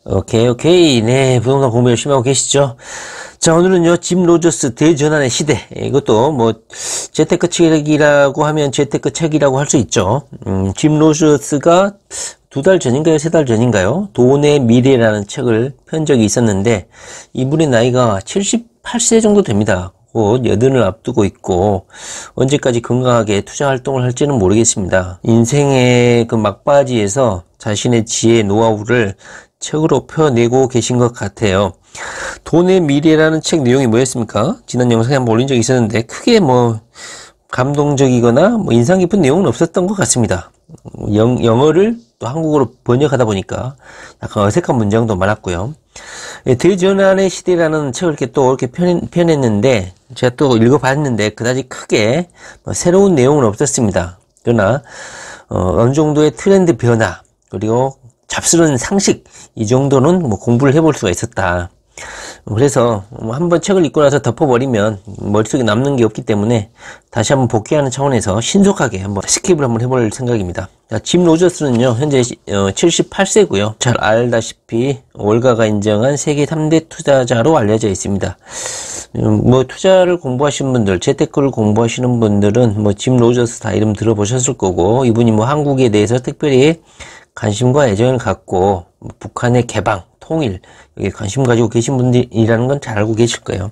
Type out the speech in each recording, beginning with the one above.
오케이. 네, 부동산 공부 열심히 하고 계시죠? 자, 오늘은요, 짐 로저스 대전환의 시대. 이것도 뭐, 재테크 책이라고 하면 재테크 책이라고 할 수 있죠. 짐 로저스가 2달 전인가요? 3달 전인가요? 돈의 미래라는 책을 편 적이 있었는데, 이분의 나이가 78세 정도 됩니다. 곧 여든을 앞두고 있고, 언제까지 건강하게 투자 활동을 할지는 모르겠습니다. 인생의 그 막바지에서 자신의 지혜, 노하우를 책으로 펴내고 계신 것 같아요. 돈의 미래라는 책 내용이 뭐였습니까? 지난 영상에 한번 올린 적이 있었는데 크게 뭐 감동적이거나 뭐 인상 깊은 내용은 없었던 것 같습니다. 영어를 또 한국어로 번역하다 보니까 약간 어색한 문장도 많았고요. 대전환의 시대라는 책을 이렇게 또 이렇게 펴냈는데 제가 또 읽어봤는데 그다지 크게 뭐 새로운 내용은 없었습니다. 그러나 어느 정도의 트렌드 변화 그리고 잡스러운 상식 이 정도는 뭐 공부를 해볼 수가 있었다. 그래서 한번 책을 읽고 나서 덮어버리면 머릿속에 남는 게 없기 때문에 다시 한번 복귀하는 차원에서 신속하게 한번 스킵을 한번 해볼 생각입니다. 자, 짐 로저스는요 현재 78세고요 잘 알다시피 월가가 인정한 세계 3대 투자자로 알려져 있습니다. 뭐 투자를 공부하시는 분들, 재테크를 공부하시는 분들은 뭐 짐 로저스 다 이름 들어보셨을 거고, 이분이 뭐 한국에 대해서 특별히 관심과 애정을 갖고 북한의 개방, 통일 여기에 관심 가지고 계신 분들이라는 건 잘 알고 계실 거예요.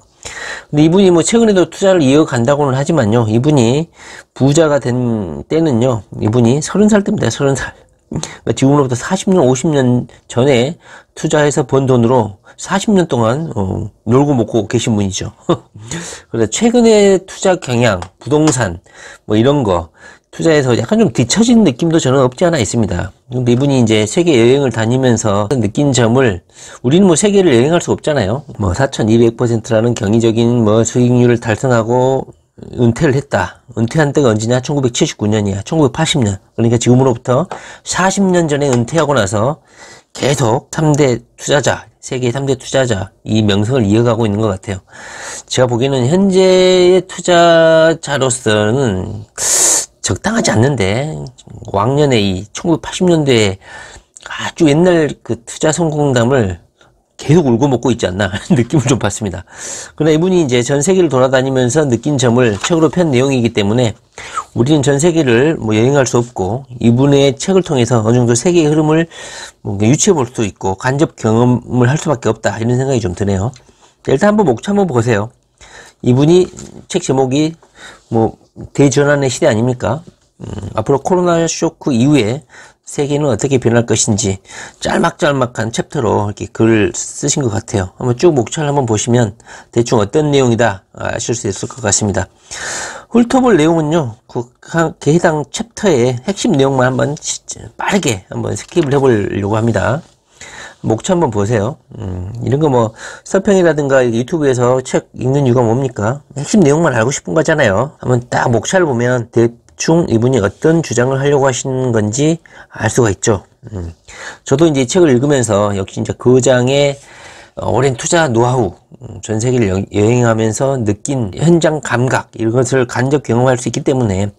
근데 이분이 뭐 최근에도 투자를 이어간다고는 하지만요, 이분이 부자가 된 때는요, 이분이 30살 때입니다. 30살. 그러니까 지금으로부터 40년, 50년 전에 투자해서 번 돈으로 40년 동안 놀고 먹고 계신 분이죠. 그래서 최근에 투자 경향, 부동산 뭐 이런 거 투자에서 약간 좀 뒤처진 느낌도 저는 없지 않아 있습니다. 근데 이분이 이제 세계 여행을 다니면서 느낀 점을, 우리는 뭐 세계를 여행할 수 없잖아요. 뭐 4200%라는 경이적인 뭐 수익률을 달성하고 은퇴를 했다. 은퇴한 때가 언제냐? 1979년이야. 1980년. 그러니까 지금으로부터 40년 전에 은퇴하고 나서 계속 3대 투자자, 세계 3대 투자자 이 명성을 이어가고 있는 것 같아요. 제가 보기에는 현재의 투자자로서는 적당하지 않는데, 왕년에 이 1980년대에 아주 옛날 그 투자 성공담을 계속 울고 먹고 있지 않나 느낌을 좀 받습니다. 그러나 이분이 이제 전 세계를 돌아다니면서 느낀 점을 책으로 편 내용이기 때문에 우리는 전 세계를 뭐 여행할 수 없고, 이분의 책을 통해서 어느 정도 세계의 흐름을 뭔가 유추해 볼 수 있고 간접 경험을 할 수밖에 없다, 이런 생각이 좀 드네요. 일단 한번 목차 한번 보세요. 이분이 책 제목이 뭐 대전환의 시대 아닙니까? 앞으로 코로나 쇼크 이후에 세계는 어떻게 변할 것인지 짤막짤막한 챕터로 이렇게 글을 쓰신 것 같아요. 한번 쭉 목차를 한번 보시면 대충 어떤 내용이다 아실 수 있을 것 같습니다. 훑어볼 내용은요, 그 해당 챕터의 핵심 내용만 한번 빠르게 한번 스킵을 해보려고 합니다. 목차 한번 보세요. 이런 거 뭐 서평이라든가 유튜브에서 책 읽는 이유가 뭡니까? 핵심 내용만 알고 싶은 거잖아요. 한번 딱 목차를 보면 대충 이분이 어떤 주장을 하려고 하시는 건지 알 수가 있죠. 저도 이제 이 책을 읽으면서 역시 이제 거장의 오랜 투자 노하우, 전 세계를 여행하면서 느낀 현장 감각, 이것을 간접 경험할 수 있기 때문에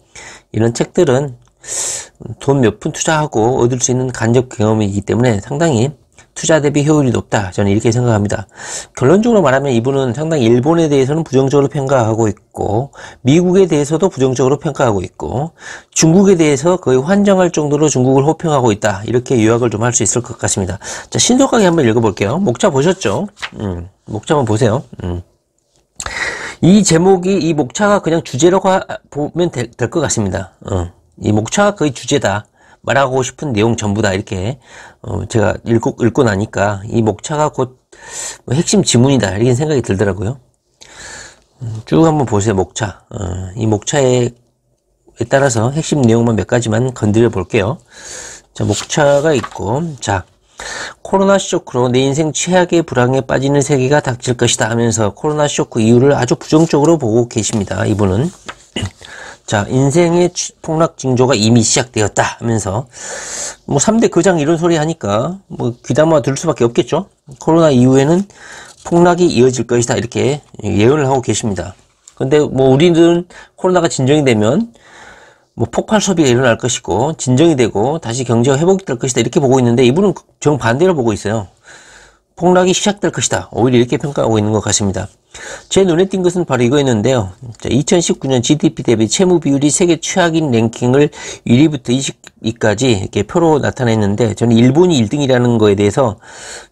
이런 책들은 돈 몇 푼 투자하고 얻을 수 있는 간접 경험이기 때문에 상당히 투자 대비 효율이 높다, 저는 이렇게 생각합니다. 결론적으로 말하면 이분은 상당히 일본에 대해서는 부정적으로 평가하고 있고, 미국에 대해서도 부정적으로 평가하고 있고, 중국에 대해서 거의 환장할 정도로 중국을 호평하고 있다, 이렇게 요약을 좀 할 수 있을 것 같습니다. 자, 신속하게 한번 읽어볼게요. 목차 보셨죠? 목차 한번 보세요. 이 제목이, 이 목차가 그냥 주제라고 보면 될 것 같습니다. 이 목차가 거의 주제다, 말하고 싶은 내용 전부 다, 이렇게 제가 읽고 나니까 이 목차가 곧 핵심 지문이다, 이런 생각이 들더라고요. 쭉 한번 보세요. 목차. 이 목차에 따라서 핵심 내용만 몇 가지만 건드려 볼게요. 자, 목차가 있고, 자, 코로나 쇼크로 내 인생 최악의 불황에 빠지는 세계가 닥칠 것이다 하면서 코로나 쇼크 이유를 아주 부정적으로 보고 계십니다, 이분은. 자, 인생의 폭락 징조가 이미 시작되었다 하면서 뭐 3대 거장 이런 소리 하니까 뭐 귀담아 들을 수밖에 없겠죠. 코로나 이후에는 폭락이 이어질 것이다, 이렇게 예언을 하고 계십니다. 근데 뭐 우리는 코로나가 진정이 되면 뭐 폭발 소비가 일어날 것이고 진정이 되고 다시 경제가 회복될 것이다, 이렇게 보고 있는데 이분은 정반대로 보고 있어요. 폭락이 시작될 것이다. 오히려 이렇게 평가하고 있는 것 같습니다. 제 눈에 띈 것은 바로 이거였는데요. 2019년 GDP 대비 채무 비율이 세계 최악인 랭킹을 1위부터 20위까지 이렇게 표로 나타냈는데, 저는 일본이 1등이라는 거에 대해서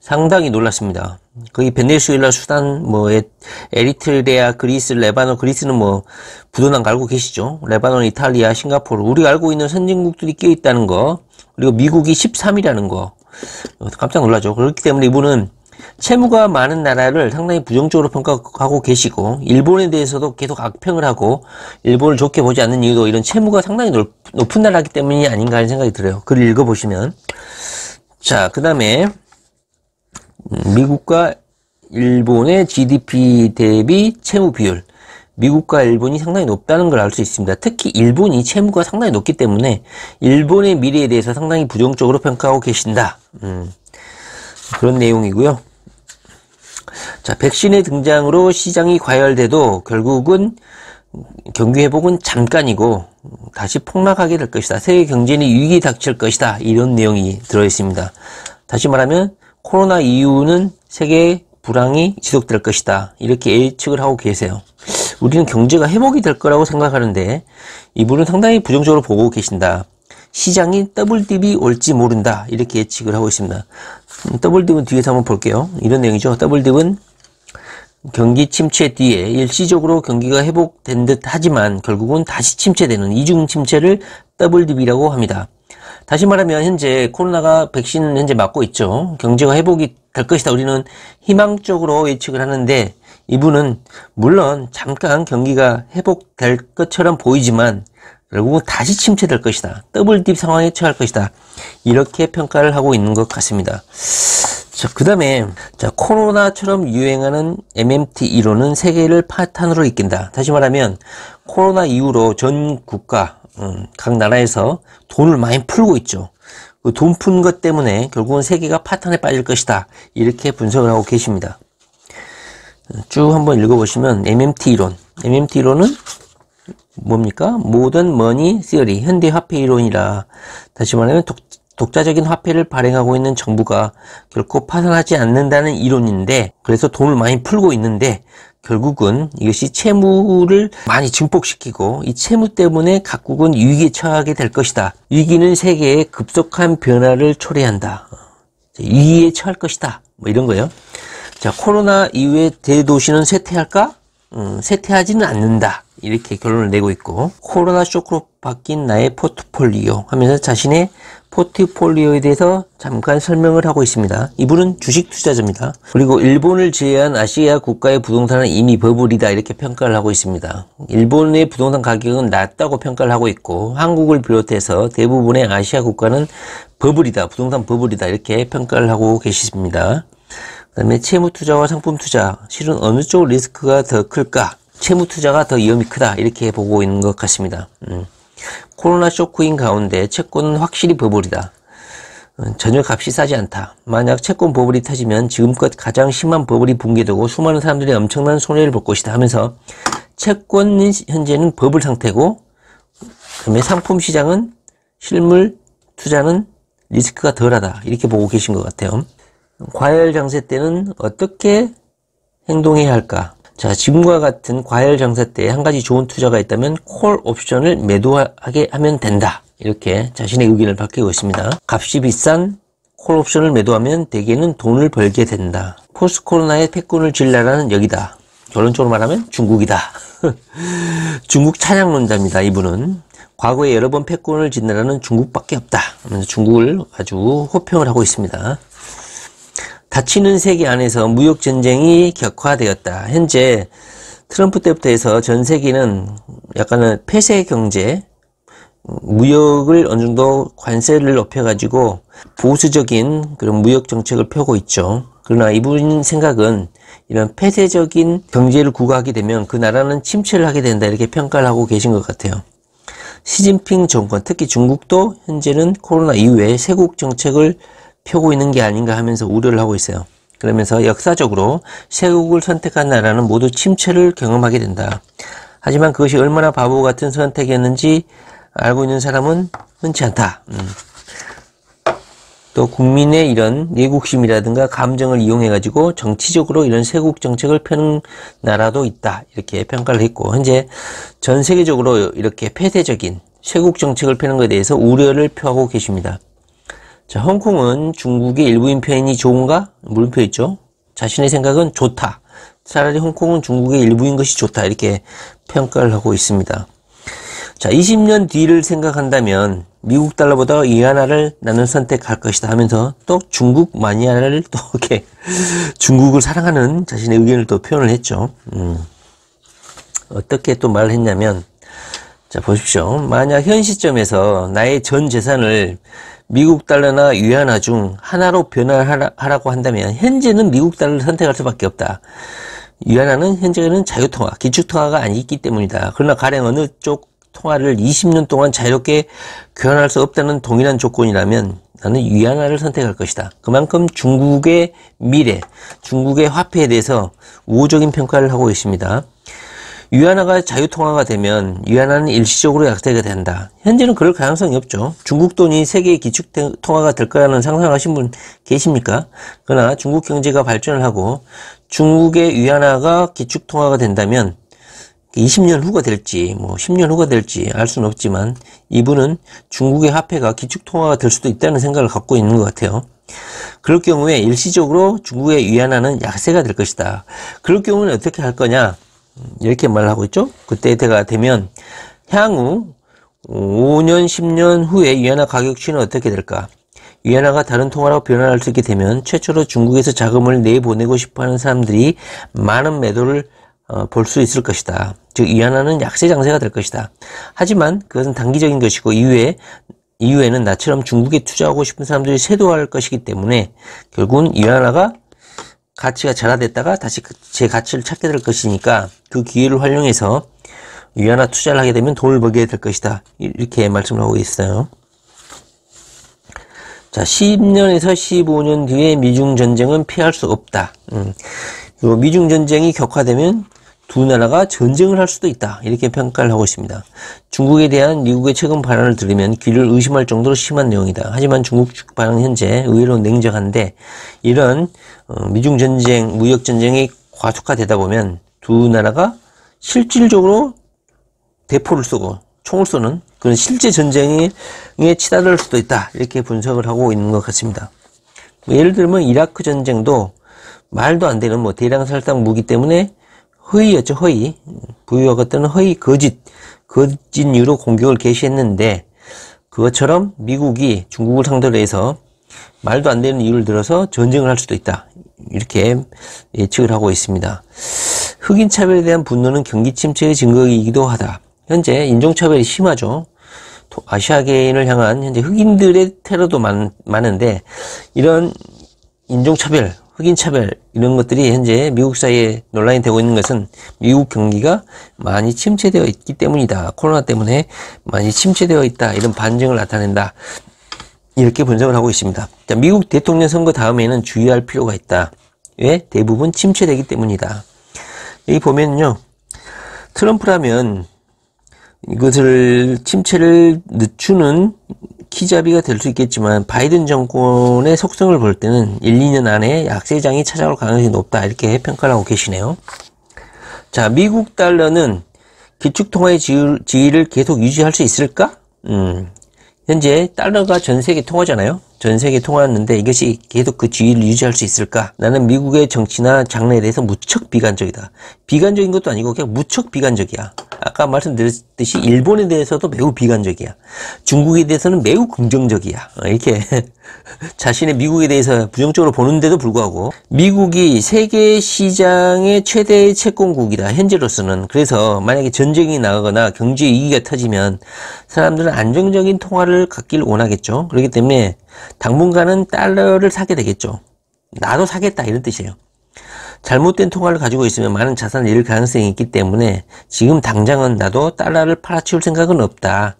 상당히 놀랐습니다. 거기 베네수엘라, 수단, 에리트레아, 그리스, 레바논, 그리스는 부도난 알고 계시죠? 레바논, 이탈리아, 싱가포르, 우리가 알고 있는 선진국들이 끼어 있다는 거, 그리고 미국이 13위라는 거, 깜짝 놀라죠. 그렇기 때문에 이분은 채무가 많은 나라를 상당히 부정적으로 평가하고 계시고, 일본에 대해서도 계속 악평을 하고 일본을 좋게 보지 않는 이유도 이런 채무가 상당히 높은 나라이기 때문이 아닌가 하는 생각이 들어요. 글을 읽어보시면. 자, 그 다음에 미국과 일본의 GDP 대비 채무 비율, 미국과 일본이 상당히 높다는 걸 알 수 있습니다. 특히 일본이 채무가 상당히 높기 때문에 일본의 미래에 대해서 상당히 부정적으로 평가하고 계신다. 그런 내용이고요. 자, 백신의 등장으로 시장이 과열돼도 결국은 경기 회복은 잠깐이고 다시 폭락하게 될 것이다. 세계 경제는 위기 닥칠 것이다. 이런 내용이 들어있습니다. 다시 말하면 코로나 이후는 세계 불황이 지속될 것이다. 이렇게 예측을 하고 계세요. 우리는 경제가 회복이 될 거라고 생각하는데 이분은 상당히 부정적으로 보고 계신다. 시장이 더블딥이 올지 모른다. 이렇게 예측을 하고 있습니다. 더블딥은 뒤에서 한번 볼게요. 이런 내용이죠. 더블딥은 경기 침체 뒤에 일시적으로 경기가 회복된 듯 하지만 결국은 다시 침체되는 이중 침체를 더블딥이라고 합니다. 다시 말하면 현재 코로나가 백신 현재 맞고 있죠. 경제가 회복이 될 것이다. 우리는 희망적으로 예측을 하는데 이분은 물론 잠깐 경기가 회복될 것처럼 보이지만 결국은 다시 침체될 것이다. 더블딥 상황에 처할 것이다. 이렇게 평가를 하고 있는 것 같습니다. 자, 그 다음에 코로나처럼 유행하는 MMT 이론은 세계를 파탄으로 이끈다. 다시 말하면 코로나 이후로 전 국가, 각 나라에서 돈을 많이 풀고 있죠. 그 돈 푼 것 때문에 결국은 세계가 파탄에 빠질 것이다. 이렇게 분석을 하고 계십니다. 쭉 한번 읽어보시면 MMT 이론. MMT 이론은 뭡니까? 모던 머니 시어리, 현대 화폐 이론이라. 다시 말하면 독자적인 화폐를 발행하고 있는 정부가 결코 파산하지 않는다는 이론인데, 그래서 돈을 많이 풀고 있는데 결국은 이것이 채무를 많이 증폭시키고 이 채무 때문에 각국은 위기에 처하게 될 것이다. 위기는 세계에 급속한 변화를 초래한다. 위기에 처할 것이다. 이런 거예요. 자, 코로나 이후에 대도시는 쇠퇴할까? 쇠퇴하지는 않는다. 이렇게 결론을 내고 있고, 코로나 쇼크로 바뀐 나의 포트폴리오 하면서 자신의 포트폴리오에 대해서 잠깐 설명을 하고 있습니다. 이분은 주식 투자자입니다. 그리고 일본을 제외한 아시아 국가의 부동산은 이미 버블이다. 이렇게 평가를 하고 있습니다. 일본의 부동산 가격은 낮다고 평가를 하고 있고, 한국을 비롯해서 대부분의 아시아 국가는 버블이다. 부동산 버블이다. 이렇게 평가를 하고 계십니다. 그 다음에 채무 투자와 상품 투자, 실은 어느 쪽 리스크가 더 클까? 채무 투자가 더 위험이 크다. 이렇게 보고 있는 것 같습니다. 코로나 쇼크인 가운데 채권은 확실히 버블이다. 전혀 값이 싸지 않다. 만약 채권 버블이 터지면 지금껏 가장 심한 버블이 붕괴되고 수많은 사람들이 엄청난 손해를 볼 것이다 하면서 채권은 현재는 버블 상태고, 그다음에 상품 시장은 실물 투자는 리스크가 덜하다. 이렇게 보고 계신 것 같아요. 과열 장세 때는 어떻게 행동해야 할까? 자, 지금과 같은 과열 장세 때 한 가지 좋은 투자가 있다면 콜 옵션을 매도하게 하면 된다. 이렇게 자신의 의견을 밝히고 있습니다. 값이 비싼 콜 옵션을 매도하면 대개는 돈을 벌게 된다. 포스트 코로나의 패권을 쥘 나라는 여기다. 결론적으로 말하면 중국이다. 중국 찬양론자입니다. 이분은 과거에 여러 번 패권을 진 나라는 중국밖에 없다. 하면서 중국을 아주 호평을 하고 있습니다. 닫히는 세계 안에서 무역 전쟁이 격화되었다. 현재 트럼프 때부터 해서 전 세계는 약간은 폐쇄 경제, 무역을 어느 정도 관세를 높여가지고 보수적인 그런 무역 정책을 펴고 있죠. 그러나 이분 생각은 이런 폐쇄적인 경제를 구가하게 되면 그 나라는 침체를 하게 된다. 이렇게 평가를 하고 계신 것 같아요. 시진핑 정권, 특히 중국도 현재는 코로나 이후에 세국 정책을 펴고 있는 게 아닌가 하면서 우려를 하고 있어요. 그러면서 역사적으로 세국을 선택한 나라는 모두 침체를 경험하게 된다. 하지만 그것이 얼마나 바보 같은 선택이었는지 알고 있는 사람은 흔치 않다. 또 국민의 이런 애국심이라든가 감정을 이용해가지고 정치적으로 이런 세국 정책을 펴는 나라도 있다. 이렇게 평가를 했고, 현재 전 세계적으로 이렇게 폐쇄적인 세국 정책을 펴는 것에 대해서 우려를 표하고 계십니다. 자, 홍콩은 중국의 일부인 편이 좋은가? 물음표 있죠. 자신의 생각은 좋다. 차라리 홍콩은 중국의 일부인 것이 좋다. 이렇게 평가를 하고 있습니다. 자, 20년 뒤를 생각한다면 미국 달러보다 위안화를 나는 선택할 것이다 하면서 또 중국 마니아를 또 이렇게 중국을 사랑하는 자신의 의견을 또 표현을 했죠. 어떻게 또 말을 했냐면, 자, 보십시오. 만약 현 시점에서 나의 전 재산을 미국 달러나 위안화 중 하나로 변화하라고 한다면 현재는 미국 달러를 선택할 수밖에 없다. 위안화는 현재는 자유통화, 기축통화가 아니기 때문이다. 그러나 가령 어느 쪽 통화를 20년 동안 자유롭게 교환할 수 없다는 동일한 조건이라면 나는 위안화를 선택할 것이다. 그만큼 중국의 미래, 중국의 화폐에 대해서 우호적인 평가를 하고 있습니다. 위안화가 자유통화가 되면 위안화는 일시적으로 약세가 된다. 현재는 그럴 가능성이 없죠. 중국 돈이 세계의 기축통화가 될 거라는 상상하신 분 계십니까? 그러나 중국 경제가 발전을 하고 중국의 위안화가 기축통화가 된다면 20년 후가 될지, 10년 후가 될지 알 수는 없지만 이분은 중국의 화폐가 기축통화가 될 수도 있다는 생각을 갖고 있는 것 같아요. 그럴 경우에 일시적으로 중국의 위안화는 약세가 될 것이다. 그럴 경우는 어떻게 할 거냐? 이렇게 말을 하고 있죠. 그때가 되면 향후 5년, 10년 후에 위안화 가격 추이는 어떻게 될까? 위안화가 다른 통화로 변화할 수 있게 되면 최초로 중국에서 자금을 내보내고 싶어하는 사람들이 많은 매도를 볼 수 있을 것이다. 즉 위안화는 약세 장세가 될 것이다. 하지만 그것은 단기적인 것이고 이후에는 나처럼 중국에 투자하고 싶은 사람들이 쇄도할 것이기 때문에 결국은 위안화가 가치가 절하됐다가 다시 제 가치를 찾게 될 것이니까 그 기회를 활용해서 위안화 투자를 하게 되면 돈을 벌게 될 것이다. 이렇게 말씀을 하고 있어요. 자, 10년에서 15년 뒤에 미중 전쟁은 피할 수 없다. 미중 전쟁이 격화되면 두 나라가 전쟁을 할 수도 있다. 이렇게 평가를 하고 있습니다. 중국에 대한 미국의 최근 발언을 들으면 귀를 의심할 정도로 심한 내용이다. 하지만 중국 측 반응은 현재 의외로 냉정한데 이런 미중 전쟁, 무역 전쟁이 과속화되다 보면 두 나라가 실질적으로 대포를 쏘고 총을 쏘는 그런 실제 전쟁에 치달을 수도 있다. 이렇게 분석을 하고 있는 것 같습니다. 예를 들면 이라크 전쟁도 말도 안 되는 대량 살상 무기 때문에 허위였죠, 허위. 부유와 같은 허위, 거짓 이유로 공격을 개시했는데 그것처럼 미국이 중국을 상대로 해서 말도 안 되는 이유를 들어서 전쟁을 할 수도 있다. 이렇게 예측을 하고 있습니다. 흑인 차별에 대한 분노는 경기 침체의 증거이기도 하다. 현재 인종차별이 심하죠. 아시아계인을 향한 현재 흑인들의 테러도 많은데 이런 인종차별, 흑인차별 이런 것들이 현재 미국 사회에 논란이 되고 있는 것은 미국 경기가 많이 침체되어 있기 때문이다. 코로나 때문에 많이 침체되어 있다. 이런 반증을 나타낸다. 이렇게 분석을 하고 있습니다. 자, 미국 대통령 선거 다음에는 주의할 필요가 있다. 왜? 대부분 침체되기 때문이다. 여기 보면요. 트럼프라면 이것을 침체를 늦추는 키잡이가 될 수 있겠지만 바이든 정권의 속성을 볼 때는 1, 2년 안에 약세장이 찾아올 가능성이 높다. 이렇게 평가를 하고 계시네요. 자, 미국 달러는 기축통화의 지위를 계속 유지할 수 있을까? 현재 달러가 전 세계 통화잖아요. 전 세계 통화였는데 이것이 계속 그 지위를 유지할 수 있을까? 나는 미국의 정치나 장래에 대해서 무척 비관적이다. 비관적인 것도 아니고 그냥 무척 비관적이야. 아까 말씀드렸듯이 일본에 대해서도 매우 비관적이야. 중국에 대해서는 매우 긍정적이야. 이렇게 자신의 미국에 대해서 부정적으로 보는데도 불구하고 미국이 세계 시장의 최대의 채권국이다. 현재로서는. 그래서 만약에 전쟁이 나거나 경제 위기가 터지면 사람들은 안정적인 통화를 갖길 원하겠죠. 그렇기 때문에 당분간은 달러를 사게 되겠죠. 나도 사겠다 이런 뜻이에요. 잘못된 통화를 가지고 있으면 많은 자산을 잃을 가능성이 있기 때문에 지금 당장은 나도 달러를 팔아치울 생각은 없다.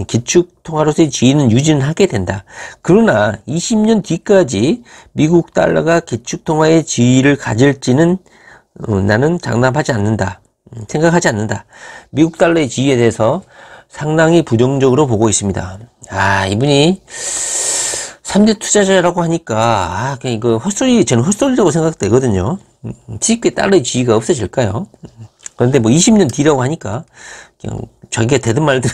기축 통화로서의 지위는 유지는 하게 된다. 그러나 20년 뒤까지 미국 달러가 기축 통화의 지위를 가질지는 나는 장담하지 않는다. 생각하지 않는다. 미국 달러의 지위에 대해서 상당히 부정적으로 보고 있습니다. 이분이 3대 투자자라고 하니까, 그냥 이거 헛소리, 저는 헛소리라고 생각되거든요. 수익에 따를 지위가 없어질까요? 그런데 뭐 20년 뒤라고 하니까, 그냥 자기가 되든 말든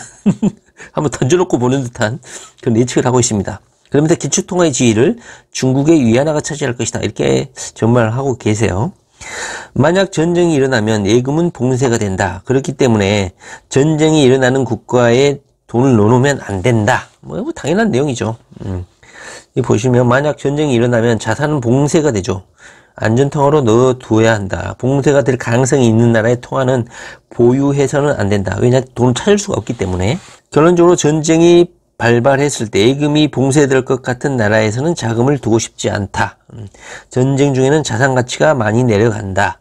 한번 던져놓고 보는 듯한 그런 예측을 하고 있습니다. 그러면서 기축통화의 지위를 중국의 위안화가 차지할 것이다. 이렇게 전망하고 계세요. 만약 전쟁이 일어나면 예금은 봉쇄가 된다. 그렇기 때문에 전쟁이 일어나는 국가에 돈을 넣어놓으면 안 된다. 뭐 당연한 내용이죠. 이 보시면 만약 전쟁이 일어나면 자산은 봉쇄가 되죠. 안전통화로 넣어둬야 한다. 봉쇄가 될 가능성이 있는 나라의 통화는 보유해서는 안 된다. 왜냐? 돈을 찾을 수가 없기 때문에. 결론적으로 전쟁이 발발했을 때 예금이 봉쇄될 것 같은 나라에서는 자금을 두고 싶지 않다. 전쟁 중에는 자산 가치가 많이 내려간다.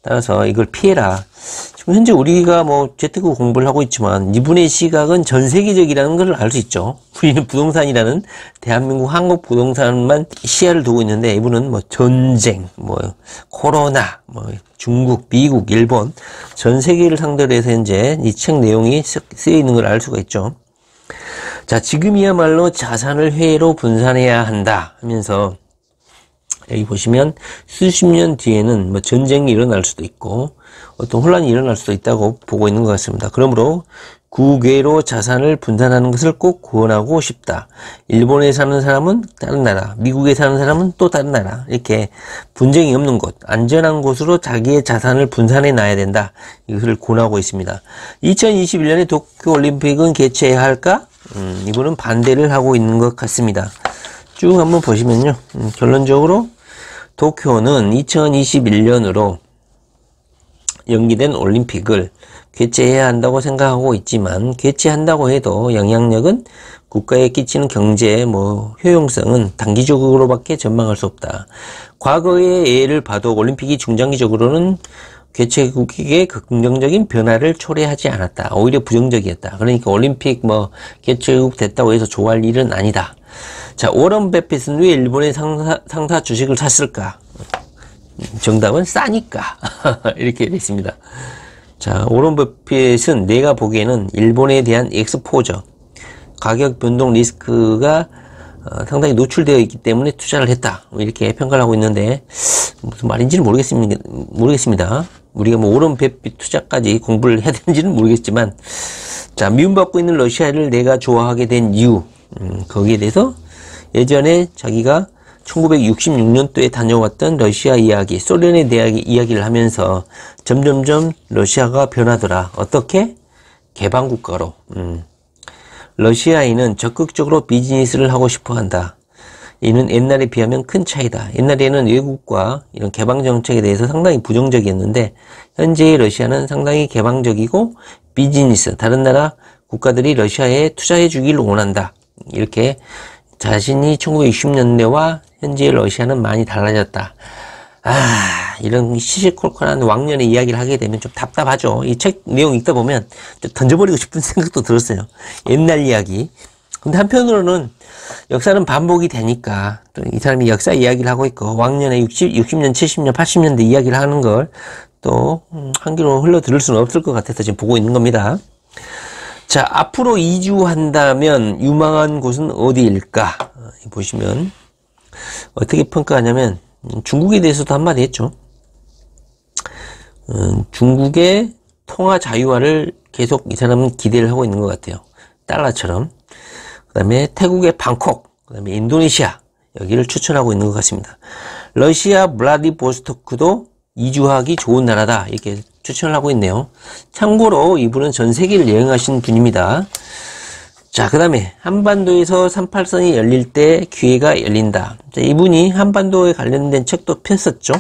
따라서 이걸 피해라. 지금 현재 우리가 뭐 재테크 공부를 하고 있지만 이분의 시각은 전 세계적이라는 걸 알 수 있죠. 우리는 부동산이라는 대한민국 한국 부동산만 시야를 두고 있는데 이분은 뭐 전쟁, 뭐 코로나, 뭐 중국, 미국, 일본 전 세계를 상대로 해서 현재 이 책 내용이 쓰여 있는 걸 알 수가 있죠. 자, 지금이야말로 자산을 회로 분산해야 한다 하면서 여기 보시면 수십 년 뒤에는 뭐 전쟁이 일어날 수도 있고 어떤 혼란이 일어날 수도 있다고 보고 있는 것 같습니다. 그러므로 국외로 자산을 분산하는 것을 꼭 구원하고 싶다. 일본에 사는 사람은 다른 나라, 미국에 사는 사람은 또 다른 나라, 이렇게 분쟁이 없는 곳, 안전한 곳으로 자기의 자산을 분산해 놔야 된다. 이것을 권하고 있습니다. 2021년에 도쿄올림픽은 개최해야 할까? 이분은 반대를 하고 있는 것 같습니다. 쭉 한번 보시면요. 결론적으로 도쿄는 2021년으로 연기된 올림픽을 개최해야 한다고 생각하고 있지만 개최한다고 해도 영향력은 국가에 끼치는 경제 효용성은 단기적으로밖에 전망할 수 없다. 과거의 예를 봐도 올림픽이 중장기적으로는 개최국에게 긍정적인 변화를 초래하지 않았다. 오히려 부정적이었다. 그러니까 올림픽 개최국 됐다고 해서 좋아할 일은 아니다. 자, 워런 버핏은 왜 일본의 상사 주식을 샀을까? 정답은 싸니까. 이렇게 됐습니다. 자, 워런 버핏은 내가 보기에는 일본에 대한 엑스포저, 가격 변동 리스크가 상당히 노출되어 있기 때문에 투자를 했다. 이렇게 평가를 하고 있는데 무슨 말인지는 모르겠습니다. 우리가 워런 버핏 투자까지 공부를 해야 되는지는 모르겠지만, 자, 미움받고 있는 러시아를 내가 좋아하게 된 이유, 거기에 대해서 예전에 자기가 1966년도에 다녀왔던 러시아 이야기, 소련에 대한 이야기를 하면서 점점점 러시아가 변하더라. 어떻게? 개방국가로. 러시아인은 적극적으로 비즈니스를 하고 싶어 한다. 이는 옛날에 비하면 큰 차이다. 옛날에는 외국과 이런 개방 정책에 대해서 상당히 부정적이었는데 현재의 러시아는 상당히 개방적이고 비즈니스, 다른 나라 국가들이 러시아에 투자해 주기를 원한다. 이렇게 자신이 1960년대와 현재의 러시아는 많이 달라졌다. 이런 시시콜콜한 왕년의 이야기를 하게 되면 좀 답답하죠. 이 책 내용 읽다 보면 좀 던져버리고 싶은 생각도 들었어요. 옛날 이야기. 근데 한편으로는 역사는 반복이 되니까 또 이 사람이 역사 이야기를 하고 있고 왕년에 60년, 70년, 80년대 이야기를 하는 걸 또 한 귀로 흘러 들을 수는 없을 것 같아서 지금 보고 있는 겁니다. 자, 앞으로 이주한다면 유망한 곳은 어디일까? 보시면 어떻게 평가하냐면 중국에 대해서도 한마디 했죠. 중국의 통화 자유화를 계속 이 사람은 기대를 하고 있는 것 같아요. 달러처럼. 그 다음에 태국의 방콕, 그 다음에 인도네시아, 여기를 추천하고 있는 것 같습니다. 러시아 블라디보스토크도 이주하기 좋은 나라다. 이렇게 추천을 하고 있네요. 참고로 이분은 전 세계를 여행하신 분입니다. 자, 그 다음에 한반도에서 38선이 열릴 때 기회가 열린다. 자, 이분이 한반도에 관련된 책도 폈었죠.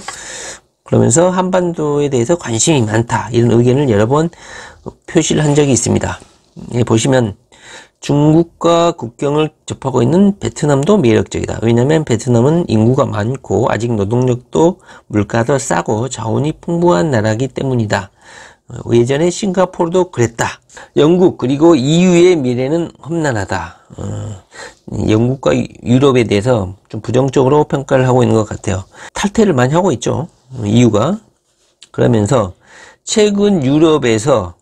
그러면서 한반도에 대해서 관심이 많다. 이런 의견을 여러 번 표시를 한 적이 있습니다. 보시면 중국과 국경을 접하고 있는 베트남도 매력적이다. 왜냐하면 베트남은 인구가 많고 아직 노동력도 물가도 싸고 자원이 풍부한 나라이기 때문이다. 예전에 싱가포르도 그랬다. 영국 그리고 EU의 미래는 험난하다. 영국과 유럽에 대해서 좀 부정적으로 평가를 하고 있는 것 같아요. 탈퇴를 많이 하고 있죠. EU가. 그러면서 최근 유럽에서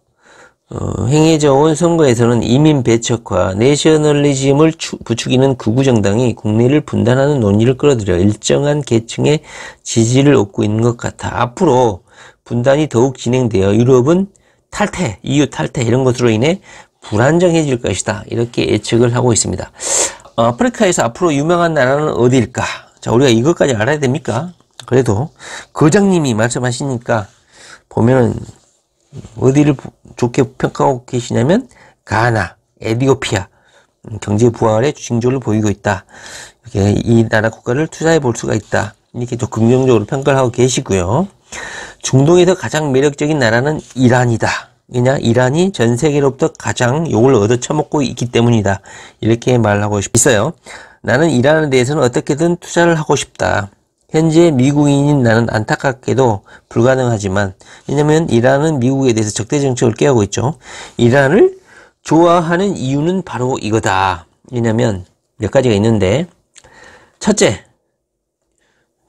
행해져 온 선거에서는 이민 배척과 내셔널리즘을 부추기는 극우 정당이 국내를 분단하는 논의를 끌어들여 일정한 계층의 지지를 얻고 있는 것 같아. 앞으로 분단이 더욱 진행되어 유럽은 탈퇴, EU 탈퇴 이런 것으로 인해 불안정해질 것이다. 이렇게 예측을 하고 있습니다. 아프리카에서 앞으로 유명한 나라는 어디일까? 자, 우리가 이것까지 알아야 됩니까? 그래도 거장님이 말씀하시니까 보면은 어디를 좋게 평가하고 계시냐면 가나, 에티오피아 경제 부활의 징조를 보이고 있다. 이렇게 이 나라 국가를 투자해 볼 수가 있다. 이렇게 또 긍정적으로 평가를 하고 계시고요. 중동에서 가장 매력적인 나라는 이란이다. 왜냐? 이란이 전 세계로부터 가장 욕을 얻어쳐먹고 있기 때문이다. 이렇게 말하고 있어요. 나는 이란에 대해서는 어떻게든 투자를 하고 싶다. 현재 미국인인 나는 안타깝게도 불가능하지만, 왜냐면 이란은 미국에 대해서 적대 정책을 꾀하고 있죠. 이란을 좋아하는 이유는 바로 이거다. 왜냐면 몇 가지가 있는데,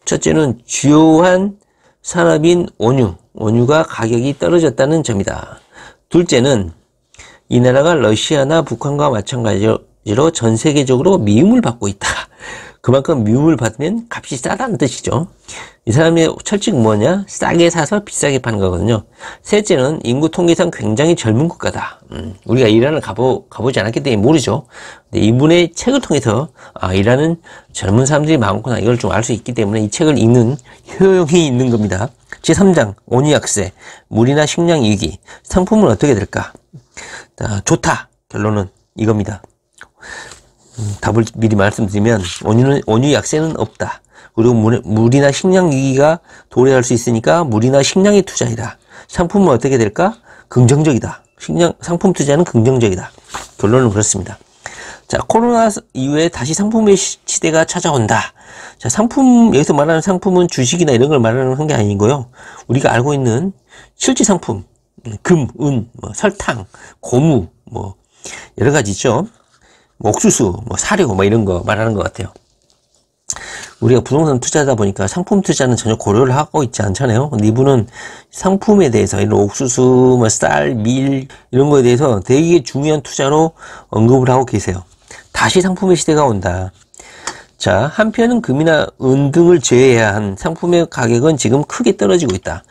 첫째는 주요한 산업인 원유가 가격이 떨어졌다는 점이다. 둘째는 이 나라가 러시아나 북한과 마찬가지로 전 세계적으로 미움을 받고 있다. 그만큼 미움을 받으면 값이 싸다는 뜻이죠. 이 사람의 철칙은 뭐냐? 싸게 사서 비싸게 파는 거거든요. 셋째는 인구 통계상 굉장히 젊은 국가다. 우리가 이란을 가보지 않았기 때문에 모르죠. 근데 이분의 책을 통해서 이란은 젊은 사람들이 많구나 이걸 좀 알 수 있기 때문에 이 책을 읽는 효용이 있는 겁니다. 제3장 원유 약세, 물이나 식량 위기, 상품은 어떻게 될까? 좋다. 결론은 이겁니다. 답을 미리 말씀드리면 원유 약세는 없다. 그리고 물이나 식량 위기가 도래할 수 있으니까 물이나 식량에 투자해라. 상품은 어떻게 될까? 긍정적이다. 상품 투자는 긍정적이다. 결론은 그렇습니다. 자, 코로나 이후에 다시 상품의 시대가 찾아온다. 자, 여기서 말하는 상품은 주식이나 이런 걸 말하는 게 아니고요. 우리가 알고 있는 실제 상품, 금, 은, 설탕, 고무, 여러 가지 있죠. 옥수수, 사료, 이런 거 말하는 것 같아요. 우리가 부동산 투자하다 보니까 상품 투자는 전혀 고려를 하고 있지 않잖아요. 근데 이분은 상품에 대해서 이런 옥수수, 쌀, 밀 이런 거에 대해서 되게 중요한 투자로 언급을 하고 계세요. 다시 상품의 시대가 온다. 자, 한편은 금이나 은 등을 제외해야 한 상품의 가격은 지금 크게 떨어지고 있다.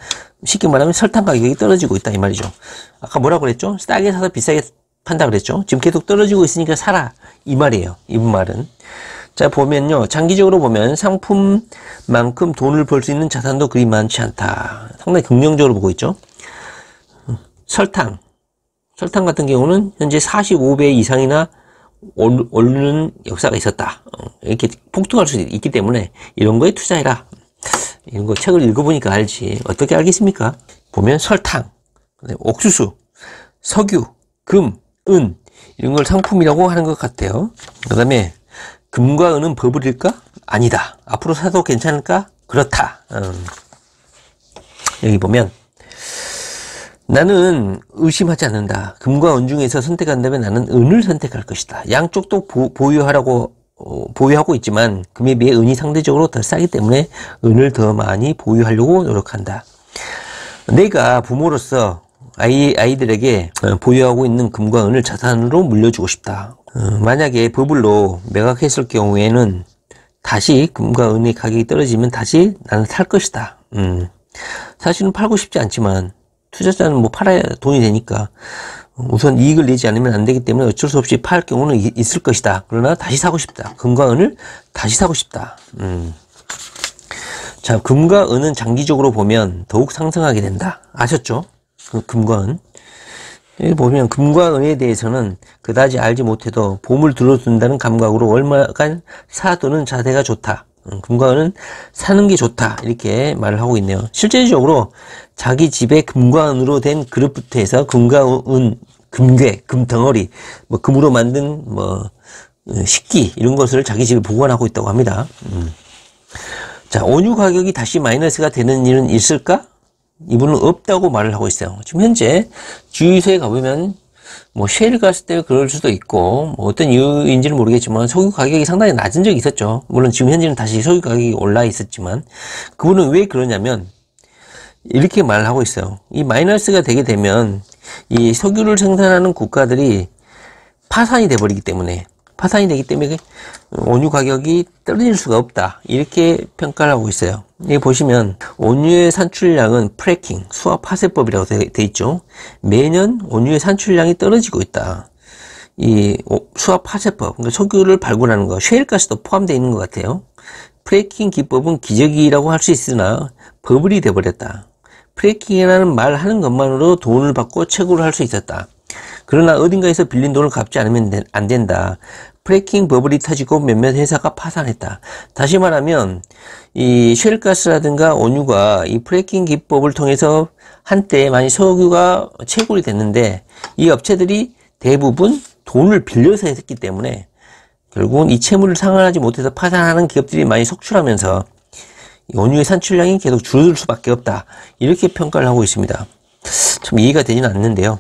쉽게 말하면 설탕 가격이 떨어지고 있다 이 말이죠. 아까 뭐라고 그랬죠? 싸게 사서 비싸게 판다 그랬죠? 지금 계속 떨어지고 있으니까 사라 이 말이에요. 이분 말은. 자, 보면요. 장기적으로 보면 상품만큼 돈을 벌 수 있는 자산도 그리 많지 않다. 상당히 긍정적으로 보고 있죠. 설탕 같은 경우는 현재 45배 이상이나 오르는 역사가 있었다. 이렇게 폭등할 수 있기 때문에 이런 거에 투자해라. 이런 거 책을 읽어보니까 알지. 어떻게 알겠습니까? 보면 설탕, 옥수수, 석유, 금, 은 이런 걸 상품이라고 하는 것 같아요. 그 다음에 금과 은은 버블일까? 아니다. 앞으로 사도 괜찮을까? 그렇다. 여기 보면 나는 의심하지 않는다. 금과 은 중에서 선택한다면 나는 은을 선택할 것이다. 양쪽도 보유하고 있지만 금에 비해 은이 상대적으로 더 싸기 때문에 은을 더 많이 보유하려고 노력한다. 내가 부모로서 아이들에게 보유하고 있는 금과 은을 자산으로 물려주고 싶다. 만약에 버블로 매각했을 경우에는 다시 금과 은의 가격이 떨어지면 다시 나는 살 것이다. 사실은 팔고 싶지 않지만 투자자는 팔아야 돈이 되니까 우선 이익을 내지 않으면 안 되기 때문에 어쩔 수 없이 팔 경우는 있을 것이다. 그러나 다시 사고 싶다. 금과 은을 다시 사고 싶다. 자, 금과 은은 장기적으로 보면 더욱 상승하게 된다. 아셨죠? 금과 은. 여기 보면 금과 은에 대해서는 그다지 알지 못해도 봄을 들어둔다는 감각으로 얼마간 사두는 자세가 좋다. 금과 은은 사는 게 좋다. 이렇게 말을 하고 있네요. 실제적으로 자기 집에 금과 은으로 된 그릇부터 해서 금과 은, 금괴, 금덩어리, 금으로 만든 식기 이런 것을 자기 집에 보관하고 있다고 합니다. 자, 원유 가격이 다시 마이너스가 되는 일은 있을까? 이분은 없다고 말을 하고 있어요. 지금 현재 주유소에 가보면 쉘 갔을 때 그럴 수도 있고 어떤 이유인지는 모르겠지만 석유 가격이 상당히 낮은 적이 있었죠. 물론 지금 현재는 다시 석유 가격이 올라 있었지만 그분은 왜 그러냐면 이렇게 말을 하고 있어요. 이 마이너스가 되게 되면 이 석유를 생산하는 국가들이 파산이 되기 때문에 원유 가격이 떨어질 수가 없다. 이렇게 평가를 하고 있어요. 여기 보시면 원유의 산출량은 프래킹, 수압 파쇄법이라고 되어 있죠. 매년 원유의 산출량이 떨어지고 있다. 이 수압 파쇄법, 그러니까 석유를 발굴하는 거, 셰일가스도 포함되어 있는 것 같아요. 프래킹 기법은 기적이라고 할 수 있으나 버블이 되어버렸다. 프래킹이라는 말 하는 것만으로 돈을 받고 채굴을 할 수 있었다. 그러나 어딘가에서 빌린 돈을 갚지 않으면 안 된다. 프래킹 버블이 터지고 몇몇 회사가 파산했다. 다시 말하면 이 셰일가스라든가 원유가 이 프래킹 기법을 통해서 한때 많이 석유가 채굴이 됐는데 이 업체들이 대부분 돈을 빌려서 했기 때문에 결국은 이 채무를 상환하지 못해서 파산하는 기업들이 많이 속출하면서 원유의 산출량이 계속 줄어들 수밖에 없다. 이렇게 평가를 하고 있습니다. 참 이해가 되지는 않는데요.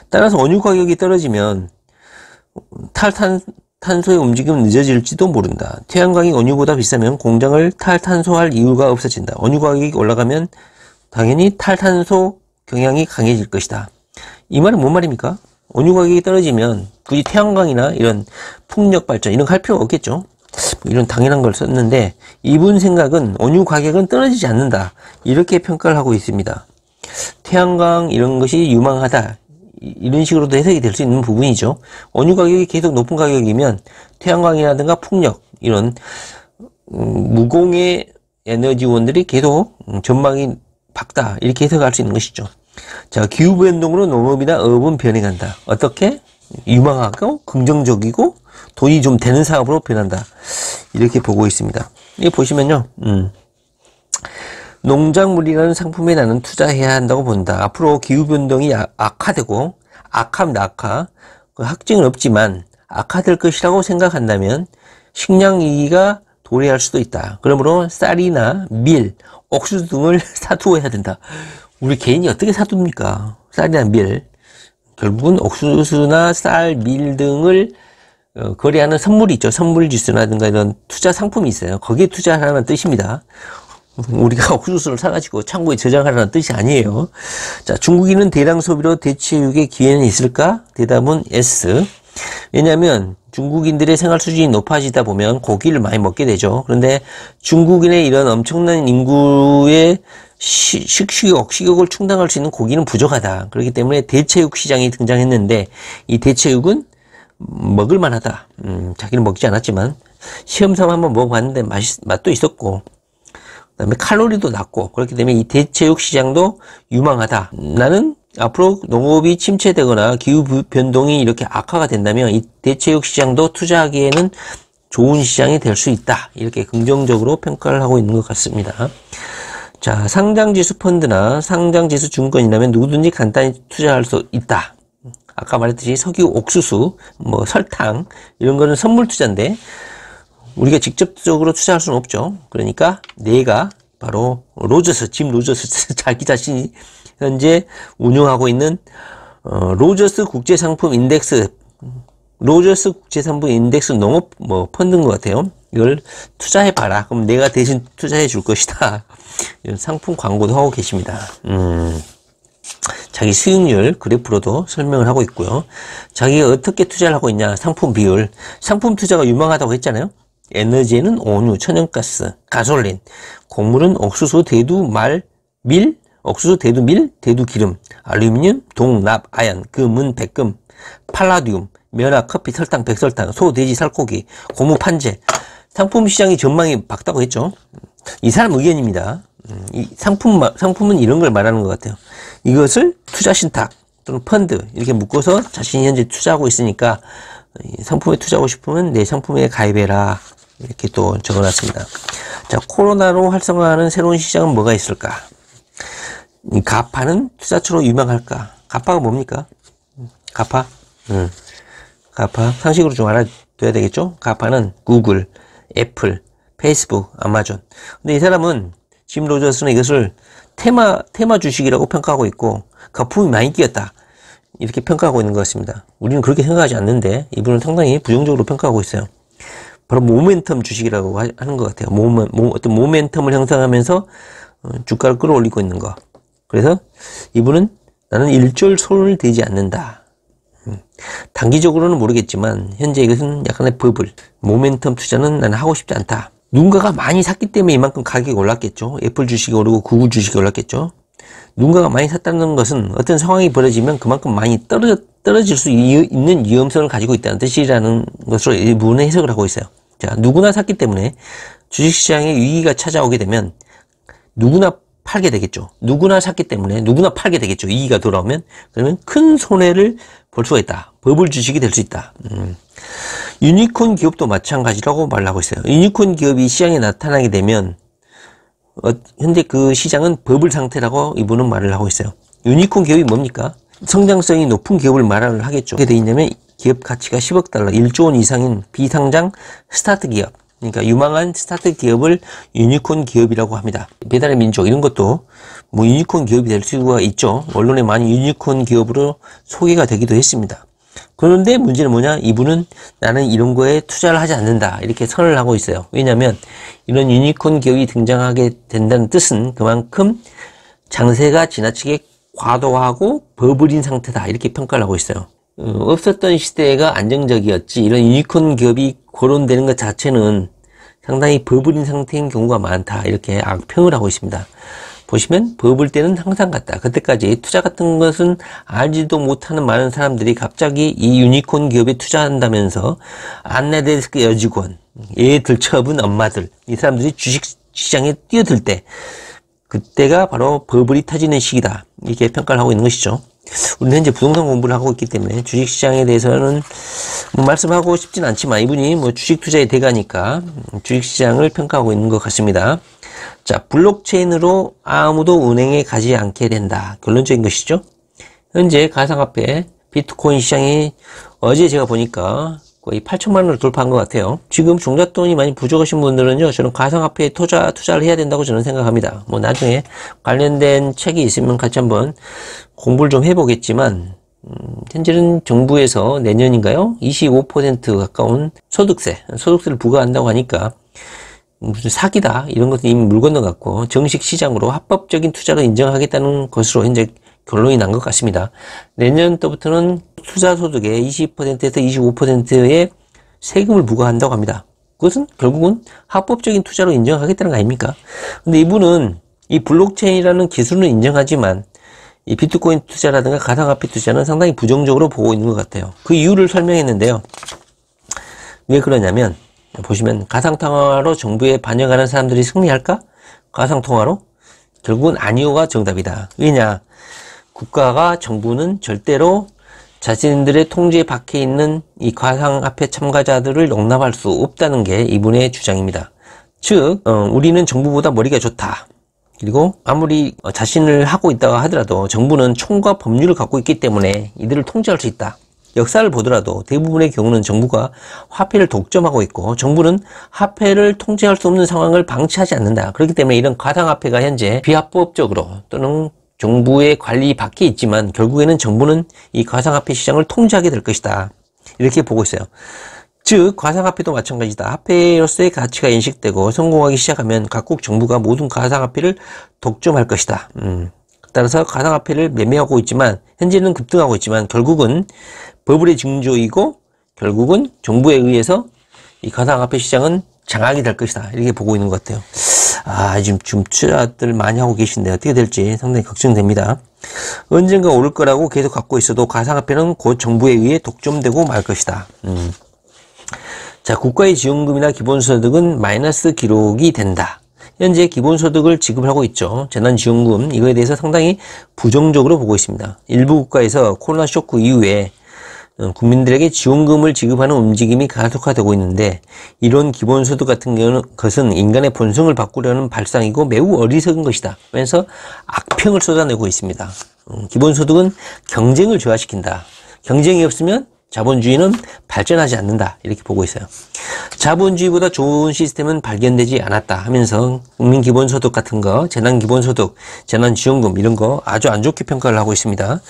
따라서 원유 가격이 떨어지면 탈탄소의 움직임은 늦어질지도 모른다. 태양광이 원유보다 비싸면 공장을 탈탄소할 이유가 없어진다. 원유 가격이 올라가면 당연히 탈탄소 경향이 강해질 것이다. 이 말은 뭔 말입니까? 원유 가격이 떨어지면 굳이 태양광이나 이런 풍력 발전 이런 거 할 필요가 없겠죠. 이런 당연한 걸 썼는데 이분 생각은 원유 가격은 떨어지지 않는다. 이렇게 평가를 하고 있습니다. 태양광 이런 것이 유망하다. 이런 식으로도 해석이 될 수 있는 부분이죠. 원유 가격이 계속 높은 가격이면 태양광이라든가 풍력 이런 무공해 에너지원들이 계속 전망이 밝다. 이렇게 해석할 수 있는 것이죠. 자, 기후변동으로 농업이나 어업은 변해간다. 어떻게? 유망하고 긍정적이고 돈이 좀 되는 사업으로 변한다. 이렇게 보고 있습니다. 여기 보시면요. 농작물이라는 상품에 나는 투자해야 한다고 본다. 앞으로 기후변동이 악화되고, 악화입니다, 악화. 그 확증은 없지만, 악화될 것이라고 생각한다면, 식량위기가 도래할 수도 있다. 그러므로 쌀이나 밀, 옥수수 등을 사두어야 된다. 우리 개인이 어떻게 사둡니까? 쌀이나 밀. 결국은 옥수수나 쌀, 밀 등을 거래하는 선물이 있죠. 선물지수라든가 이런 투자 상품이 있어요. 거기에 투자하라는 뜻입니다. 우리가 옥수수를 사가지고 창고에 저장하라는 뜻이 아니에요. 자, 중국인은 대량 소비로 대체육의 기회는 있을까? 대답은 S. 왜냐하면 중국인들의 생활 수준이 높아지다 보면 고기를 많이 먹게 되죠. 그런데 중국인의 이런 엄청난 인구의 식욕을 충당할 수 있는 고기는 부족하다. 그렇기 때문에 대체육 시장이 등장했는데 이 대체육은 먹을만하다. 자기는 먹지 않았지만 시험삼아 한번 먹어봤는데 맛도 있었고 그다음에 칼로리도 낮고 그렇기 때문에 이 대체육 시장도 유망하다. 나는 앞으로 농업이 침체되거나 기후 변동이 이렇게 악화가 된다면 이 대체육 시장도 투자하기에는 좋은 시장이 될 수 있다. 이렇게 긍정적으로 평가를 하고 있는 것 같습니다. 자, 상장지수 펀드나 상장지수 증권이라면 누구든지 간단히 투자할 수 있다. 아까 말했듯이 석유, 옥수수, 설탕 이런 거는 선물 투자인데 우리가 직접적으로 투자할 수는 없죠. 그러니까 내가 바로 짐 로저스 자기 자신이 현재 운영하고 있는 로저스 국제상품 인덱스, 로저스 국제상품 인덱스 농업 펀드인 것 같아요. 이걸 투자해봐라. 그럼 내가 대신 투자해 줄 것이다. 이런 상품 광고도 하고 계십니다. 자기 수익률 그래프로도 설명을 하고 있고요. 자기가 어떻게 투자를 하고 있냐. 상품 비율. 상품 투자가 유망하다고 했잖아요. 에너지에는 온유, 천연가스, 가솔린, 곡물은 옥수수, 대두, 밀, 옥수수, 대두, 밀, 대두, 기름, 알루미늄, 동, 납, 아연, 금은, 백금, 팔라듐, 면화, 커피, 설탕, 백설탕, 소, 돼지, 살코기, 고무, 판재. 상품 시장의 전망이 밝다고 했죠. 이 사람 의견입니다. 이 상품은 이런 걸 말하는 것 같아요. 이것을 투자 신탁 또는 펀드 이렇게 묶어서 자신이 현재 투자하고 있으니까 상품에 투자하고 싶으면 내 상품에 가입해라. 이렇게 또 적어놨습니다. 자, 코로나로 활성화하는 새로운 시장은 뭐가 있을까? 이 가파는 투자처로 유명할까? 가파가 뭡니까? 가파? 가파. 상식으로 좀 알아둬야 되겠죠? 가파는 구글, 애플, 페이스북, 아마존. 근데 이 사람은 짐 로저스는 이것을 테마 주식이라고 평가하고 있고 거품이 많이 끼었다. 이렇게 평가하고 있는 것 같습니다. 우리는 그렇게 생각하지 않는데 이분은 상당히 부정적으로 평가하고 있어요. 바로 모멘텀 주식이라고 하는 것 같아요. 어떤 모멘텀을 형성하면서 주가를 끌어올리고 있는 거. 그래서 이분은 나는 일절 손을 대지 않는다. 단기적으로는 모르겠지만 현재 이것은 약간의 버블, 모멘텀 투자는 나는 하고 싶지 않다. 누군가가 많이 샀기 때문에 이만큼 가격이 올랐겠죠. 애플 주식이 오르고 구글 주식이 올랐겠죠. 누군가가 많이 샀다는 것은 어떤 상황이 벌어지면 그만큼 많이 떨어질 수 있는 위험성을 가지고 있다는 뜻이라는 것으로 일부는 해석을 하고 있어요. 자, 누구나 샀기 때문에 주식시장에 위기가 찾아오게 되면 누구나 팔게 되겠죠. 누구나 샀기 때문에 누구나 팔게 되겠죠. 위기가 돌아오면. 그러면 큰 손해를 볼 수가 있다. 버블 주식이 될 수 있다. 유니콘 기업도 마찬가지라고 말하고 있어요. 유니콘 기업이 시장에 나타나게 되면 현재 그 시장은 버블 상태라고 이분은 말을 하고 있어요. 유니콘 기업이 뭡니까? 성장성이 높은 기업을 말을 하겠죠. 어떻게 되어 있냐면 기업 가치가 10억 달러, 1조 원 이상인 비상장 스타트 기업. 그러니까 유망한 스타트 기업을 유니콘 기업이라고 합니다. 배달의 민족 이런 것도 뭐 유니콘 기업이 될 수가 있죠. 언론에 많이 유니콘 기업으로 소개가 되기도 했습니다. 그런데 문제는 뭐냐? 이분은 나는 이런 거에 투자를 하지 않는다. 이렇게 선언을 하고 있어요. 왜냐하면 이런 유니콘 기업이 등장하게 된다는 뜻은 그만큼 장세가 지나치게 과도하고 버블인 상태다. 이렇게 평가를 하고 있어요. 없었던 시대가 안정적이었지 이런 유니콘 기업이 거론되는 것 자체는 상당히 버블인 상태인 경우가 많다. 이렇게 악평을 하고 있습니다. 보시면 버블 때는 항상 같다. 그때까지 투자 같은 것은 알지도 못하는 많은 사람들이 갑자기 이 유니콘 기업에 투자한다면서 안내데스크 여직원, 애 들쳐업은 엄마들 이 사람들이 주식시장에 뛰어들 때 그때가 바로 버블이 터지는 시기다. 이렇게 평가를 하고 있는 것이죠. 우리는 현재 부동산 공부를 하고 있기 때문에 주식시장에 대해서는 뭐 말씀하고 싶진 않지만 이분이 뭐 주식 투자의 대가니까 주식시장을 평가하고 있는 것 같습니다. 자, 블록체인으로 아무도 은행에 가지 않게 된다. 결론적인 것이죠. 현재 가상화폐 비트코인 시장이 어제 제가 보니까 거의 8천만 원을 돌파한 것 같아요. 지금 종잣돈이 많이 부족하신 분들은요, 저는 가상화폐에 투자를 해야 된다고 저는 생각합니다. 뭐 나중에 관련된 책이 있으면 같이 한번 공부를 좀 해보겠지만, 현재는 정부에서 내년인가요? 25% 가까운 소득세를 부과한다고 하니까 무슨 사기다 이런 것도 이미 물 건너갔고 정식 시장으로 합법적인 투자로 인정하겠다는 것으로 현재 결론이 난 것 같습니다. 내년부터는 투자 소득의 20%에서 25%의 세금을 부과한다고 합니다. 그것은 결국은 합법적인 투자로 인정하겠다는 거 아닙니까? 근데 이분은 이 블록체인이라는 기술은 인정하지만 이 비트코인 투자라든가 가상화폐 투자는 상당히 부정적으로 보고 있는 것 같아요. 그 이유를 설명했는데요. 왜 그러냐면 보시면 가상통화로 정부에 반영하는 사람들이 승리할까? 가상통화로? 결국은 아니오가 정답이다. 왜냐? 국가가 정부는 절대로 자신들의 통제 밖에 있는 이 가상화폐 참가자들을 용납할 수 없다는 게 이분의 주장입니다. 즉 우리는 정부보다 머리가 좋다. 그리고 아무리 자신을 하고 있다가 하더라도 정부는 총과 법률을 갖고 있기 때문에 이들을 통제할 수 있다. 역사를 보더라도 대부분의 경우는 정부가 화폐를 독점하고 있고 정부는 화폐를 통제할 수 없는 상황을 방치하지 않는다. 그렇기 때문에 이런 가상화폐가 현재 비합법적으로 또는 정부의 관리 밖에 있지만 결국에는 정부는 이 가상화폐 시장을 통제하게 될 것이다. 이렇게 보고 있어요. 즉 가상화폐도 마찬가지다. 화폐로서의 가치가 인식되고 성공하기 시작하면 각국 정부가 모든 가상화폐를 독점할 것이다. 따라서 가상화폐를 매매하고 있지만 현재는 급등하고 있지만 결국은 버블의 징조이고 결국은 정부에 의해서 이 가상화폐 시장은 장악이 될 것이다. 이렇게 보고 있는 것 같아요. 지금 투자들 많이 하고 계신데 어떻게 될지 상당히 걱정됩니다. 언젠가 오를 거라고 계속 갖고 있어도 가상화폐는 곧 정부에 의해 독점되고 말 것이다. 자, 국가의 지원금이나 기본소득은 마이너스 기록이 된다. 현재 기본소득을 지급하고 있죠. 재난지원금 이거에 대해서 상당히 부정적으로 보고 있습니다. 일부 국가에서 코로나 쇼크 이후에 국민들에게 지원금을 지급하는 움직임이 가속화되고 있는데 이런 기본소득 같은 것은 인간의 본성을 바꾸려는 발상이고 매우 어리석은 것이다. 그래서 악평을 쏟아내고 있습니다. 기본소득은 경쟁을 저하시킨다. 경쟁이 없으면 자본주의는 발전하지 않는다. 이렇게 보고 있어요. 자본주의보다 좋은 시스템은 발견되지 않았다 하면서 국민기본소득 같은 거, 재난기본소득, 재난지원금 이런 거 아주 안 좋게 평가를 하고 있습니다.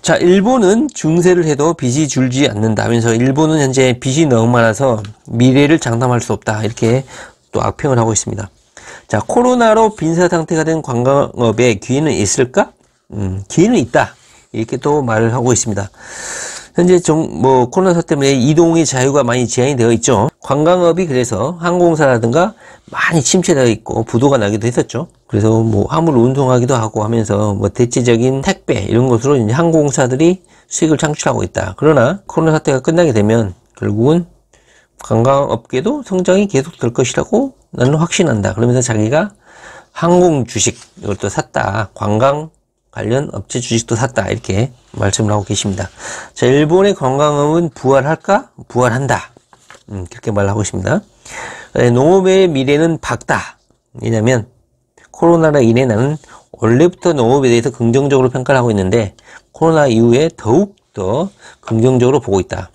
자, 일본은 증세를 해도 빚이 줄지 않는다 하면서 일본은 현재 빚이 너무 많아서 미래를 장담할 수 없다. 이렇게 또 악평을 하고 있습니다. 자, 코로나로 빈사 상태가 된 관광업에 기회는 있을까? 기회는 있다. 이렇게 또 말을 하고 있습니다. 현재 코로나 사태 때문에 이동의 자유가 많이 제한이 되어 있죠. 관광업이 그래서 항공사라든가 많이 침체되어 있고 부도가 나기도 했었죠. 그래서 화물 운송하기도 하고 하면서 대체적인 택배 이런 것으로 이제 항공사들이 수익을 창출하고 있다. 그러나 코로나 사태가 끝나게 되면 결국은 관광업계도 성장이 계속될 것이라고 나는 확신한다. 그러면서 자기가 항공 주식 이것도 샀다. 관광 관련 업체 주식도 샀다. 이렇게 말씀을 하고 계십니다. 자, 일본의 관광업은 부활할까? 부활한다. 그렇게 말을 하고 있습니다. 농업의 미래는 밝다. 왜냐면 코로나로 인해 나는 원래부터 농업에 대해서 긍정적으로 평가를 하고 있는데 코로나 이후에 더욱 더 긍정적으로 보고 있다.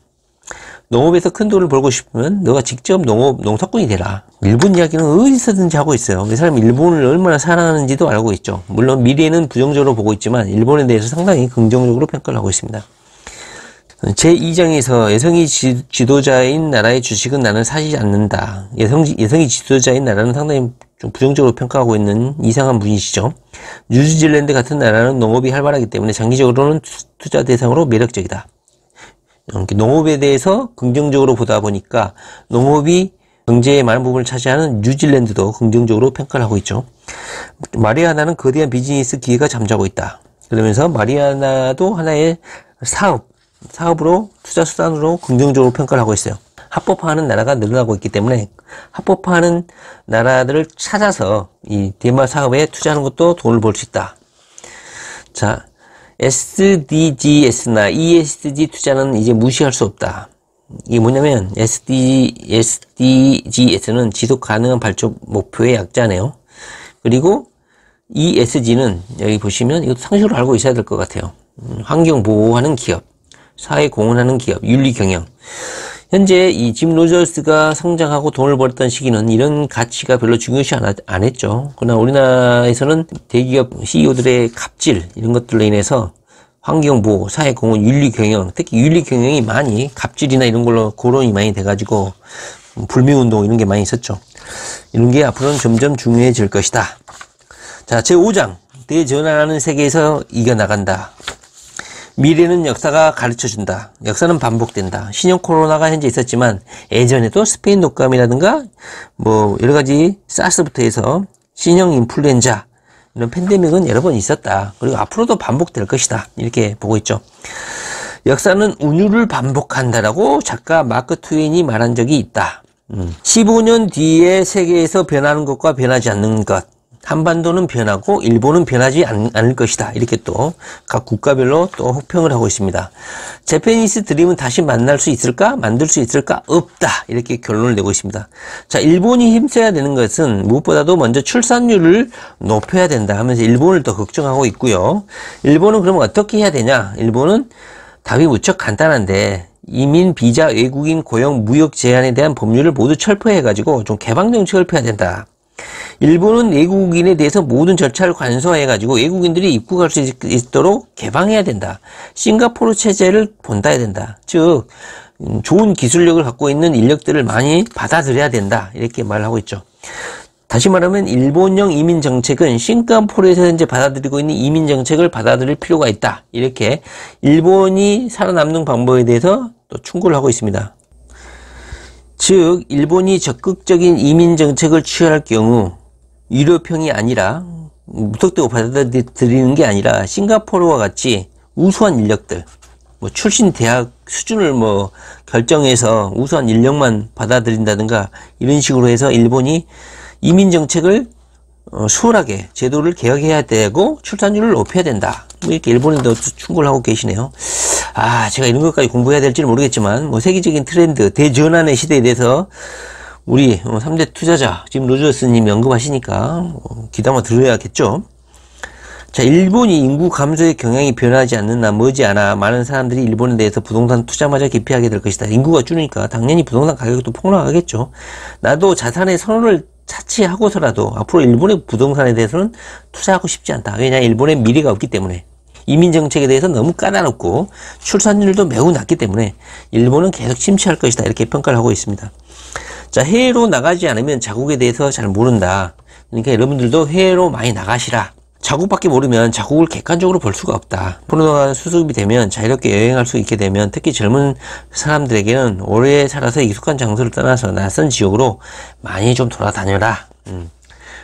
농업에서 큰 돈을 벌고 싶으면 너가 직접 농사꾼이 되라. 일본 이야기는 어디서든지 하고 있어요. 이 사람이 일본을 얼마나 사랑하는지도 알고 있죠. 물론 미래는 부정적으로 보고 있지만 일본에 대해서 상당히 긍정적으로 평가를 하고 있습니다. 제2장에서 여성이 지도자인 나라의 주식은 나는 사지 않는다. 여성이 지도자인 나라는 상당히 좀 부정적으로 평가하고 있는 이상한 분이시죠. 뉴질랜드 같은 나라는 농업이 활발하기 때문에 장기적으로는 투자 대상으로 매력적이다. 농업에 대해서 긍정적으로 보다 보니까 농업이 경제의 많은 부분을 차지하는 뉴질랜드도 긍정적으로 평가를 하고 있죠. 마리아나는 거대한 비즈니스 기회가 잠자고 있다. 그러면서 마리아나도 하나의 사업으로 투자 수단으로 긍정적으로 평가를 하고 있어요. 합법화하는 나라가 늘어나고 있기 때문에 합법화하는 나라들을 찾아서 이 대마 사업에 투자하는 것도 돈을 벌 수 있다. 자, SDGs나 ESG 투자는 이제 무시할 수 없다. 이게 뭐냐면 SDGs는 지속 가능한 발전 목표의 약자네요. 그리고 ESG는 여기 보시면 이것도 상식으로 알고 있어야 될 것 같아요. 환경 보호하는 기업, 사회 공헌하는 기업, 윤리 경영. 현재 이 짐 로저스가 성장하고 돈을 벌었던 시기는 이런 가치가 별로 중요시 안 했죠. 그러나 우리나라에서는 대기업 CEO들의 갑질 이런 것들로 인해서 환경보호, 사회공헌, 윤리경영, 특히 윤리경영이 많이 갑질이나 이런 걸로 거론이 많이 돼가지고 불매운동 이런 게 많이 있었죠. 이런 게 앞으로는 점점 중요해질 것이다. 자, 제5장 대전환하는 세계에서 이겨나간다. 미래는 역사가 가르쳐준다. 역사는 반복된다. 신형 코로나가 현재 있었지만 예전에도 스페인 독감이라든가 여러 가지 사스부터 해서 신형 인플루엔자 이런 팬데믹은 여러 번 있었다. 그리고 앞으로도 반복될 것이다. 이렇게 보고 있죠. 역사는 운율을 반복한다라고 작가 마크 트웨인이 말한 적이 있다. 15년 뒤에 세계에서 변하는 것과 변하지 않는 것. 한반도는 변하고 일본은 변하지 않을 것이다. 이렇게 또 각 국가별로 또 혹평을 하고 있습니다. 재패니스 드림은 다시 만들 수 있을까? 없다. 이렇게 결론을 내고 있습니다. 자, 일본이 힘써야 되는 것은 무엇보다도 먼저 출산율을 높여야 된다 하면서 일본을 더 걱정하고 있고요. 일본은 그러면 어떻게 해야 되냐? 일본은 답이 무척 간단한데 이민, 비자, 외국인 고용, 무역 제한에 대한 법률을 모두 철폐해가지고 좀 개방 정책을 펴야 된다. 일본은 외국인에 대해서 모든 절차를 간소화해가지고 외국인들이 입국할 수 있도록 개방해야 된다. 싱가포르 체제를 본다야 된다. 즉 좋은 기술력을 갖고 있는 인력들을 많이 받아들여야 된다. 이렇게 말을 하고 있죠. 다시 말하면 일본형 이민 정책은 싱가포르에서 현재 받아들이고 있는 이민 정책을 받아들일 필요가 있다. 이렇게 일본이 살아남는 방법에 대해서 또 충고를 하고 있습니다. 즉 일본이 적극적인 이민 정책을 취할 경우 유료평이 아니라 무턱대고 받아들이는 게 아니라 싱가포르와 같이 우수한 인력들 출신 대학 수준을 결정해서 우수한 인력만 받아들인다든가 이런 식으로 해서 일본이 이민 정책을 수월하게 제도를 개혁해야 되고 출산율을 높여야 된다. 이렇게 일본인도 충고를 하고 계시네요. 제가 이런 것까지 공부해야 될지는 모르겠지만 세계적인 트렌드 대전환의 시대에 대해서 우리 3대 투자자 짐 로저스님이 언급하시니까 귀담아 들어야겠죠. 자, 일본이 인구 감소의 경향이 변하지 않는 나 머지않아 많은 사람들이 일본에 대해서 부동산 투자마저 기피하게 될 것이다. 인구가 줄으니까 당연히 부동산 가격도 폭락하겠죠. 나도 자산의 선호를 차치하고서라도 앞으로 일본의 부동산에 대해서는 투자하고 싶지 않다. 왜냐하면 일본의 미래가 없기 때문에 이민 정책에 대해서 너무 까다롭고 출산율도 매우 낮기 때문에 일본은 계속 침체할 것이다. 이렇게 평가를 하고 있습니다. 자, 해외로 나가지 않으면 자국에 대해서 잘 모른다. 그러니까 여러분들도 해외로 많이 나가시라. 자국밖에 모르면 자국을 객관적으로 볼 수가 없다. 코로나가 수습이 되면 자유롭게 여행할 수 있게 되면 특히 젊은 사람들에게는 오래 살아서 익숙한 장소를 떠나서 낯선 지역으로 많이 좀 돌아다녀라.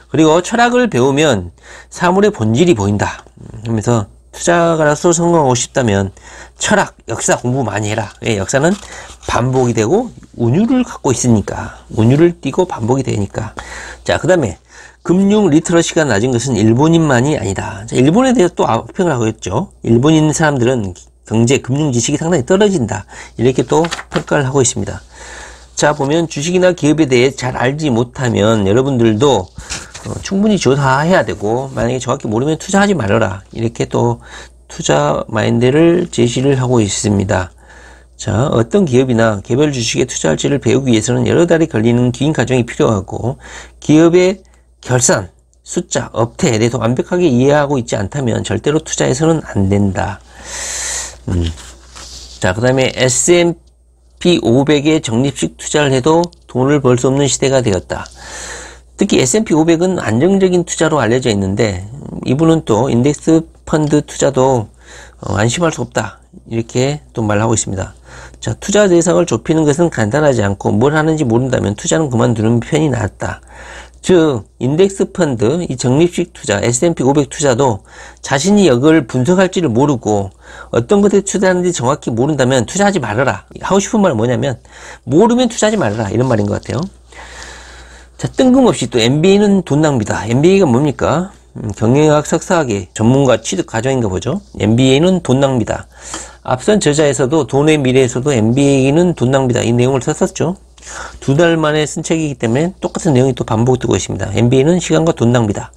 그리고 철학을 배우면 사물의 본질이 보인다. 하면서 투자가로서 성공하고 싶다면 철학, 역사 공부 많이 해라. 왜? 역사는 반복이 되고 운율을 갖고 있으니까. 운율을 띄고 반복이 되니까. 자, 그 다음에 금융 리터러시가 낮은 것은 일본인만이 아니다. 자, 일본에 대해서 또 평을 하고 있죠. 일본인 사람들은 경제, 금융 지식이 상당히 떨어진다. 이렇게 또 평가를 하고 있습니다. 자, 보면 주식이나 기업에 대해 잘 알지 못하면 여러분들도 충분히 조사해야 되고, 만약에 정확히 모르면 투자하지 말아라. 이렇게 또 투자 마인드를 제시를 하고 있습니다. 자, 어떤 기업이나 개별 주식에 투자할지를 배우기 위해서는 여러 달이 걸리는 긴 과정이 필요하고, 기업의 결산, 숫자, 업태에 대해서 완벽하게 이해하고 있지 않다면 절대로 투자해서는 안 된다. 자, 그 다음에 S&P 500에 적립식 투자를 해도 돈을 벌 수 없는 시대가 되었다. 특히 S&P 500은 안정적인 투자로 알려져 있는데, 이분은 또 인덱스 펀드 투자도 안심할 수 없다. 이렇게 또 말하고 있습니다. 자, 투자 대상을 좁히는 것은 간단하지 않고 뭘 하는지 모른다면 투자는 그만두는 편이 낫다. 즉, 인덱스 펀드, 이 적립식 투자, S&P 500 투자도 자신이 이걸 분석할지를 모르고 어떤 것에 투자하는지 정확히 모른다면 투자하지 말아라. 하고 싶은 말은 뭐냐면, 모르면 투자하지 말아라. 이런 말인 것 같아요. 자, 뜬금없이 또 MBA는 돈 낭비다. MBA가 뭡니까? 경영학 석사학의 전문가 취득 과정인가 보죠. MBA는 돈 낭비다. 앞선 저자에서도 돈의 미래에서도 MBA는 돈 낭비다. 이 내용을 썼었죠. 2달 만에 쓴 책이기 때문에 똑같은 내용이 또 반복되고 있습니다. MBA는 시간과 돈 낭비다.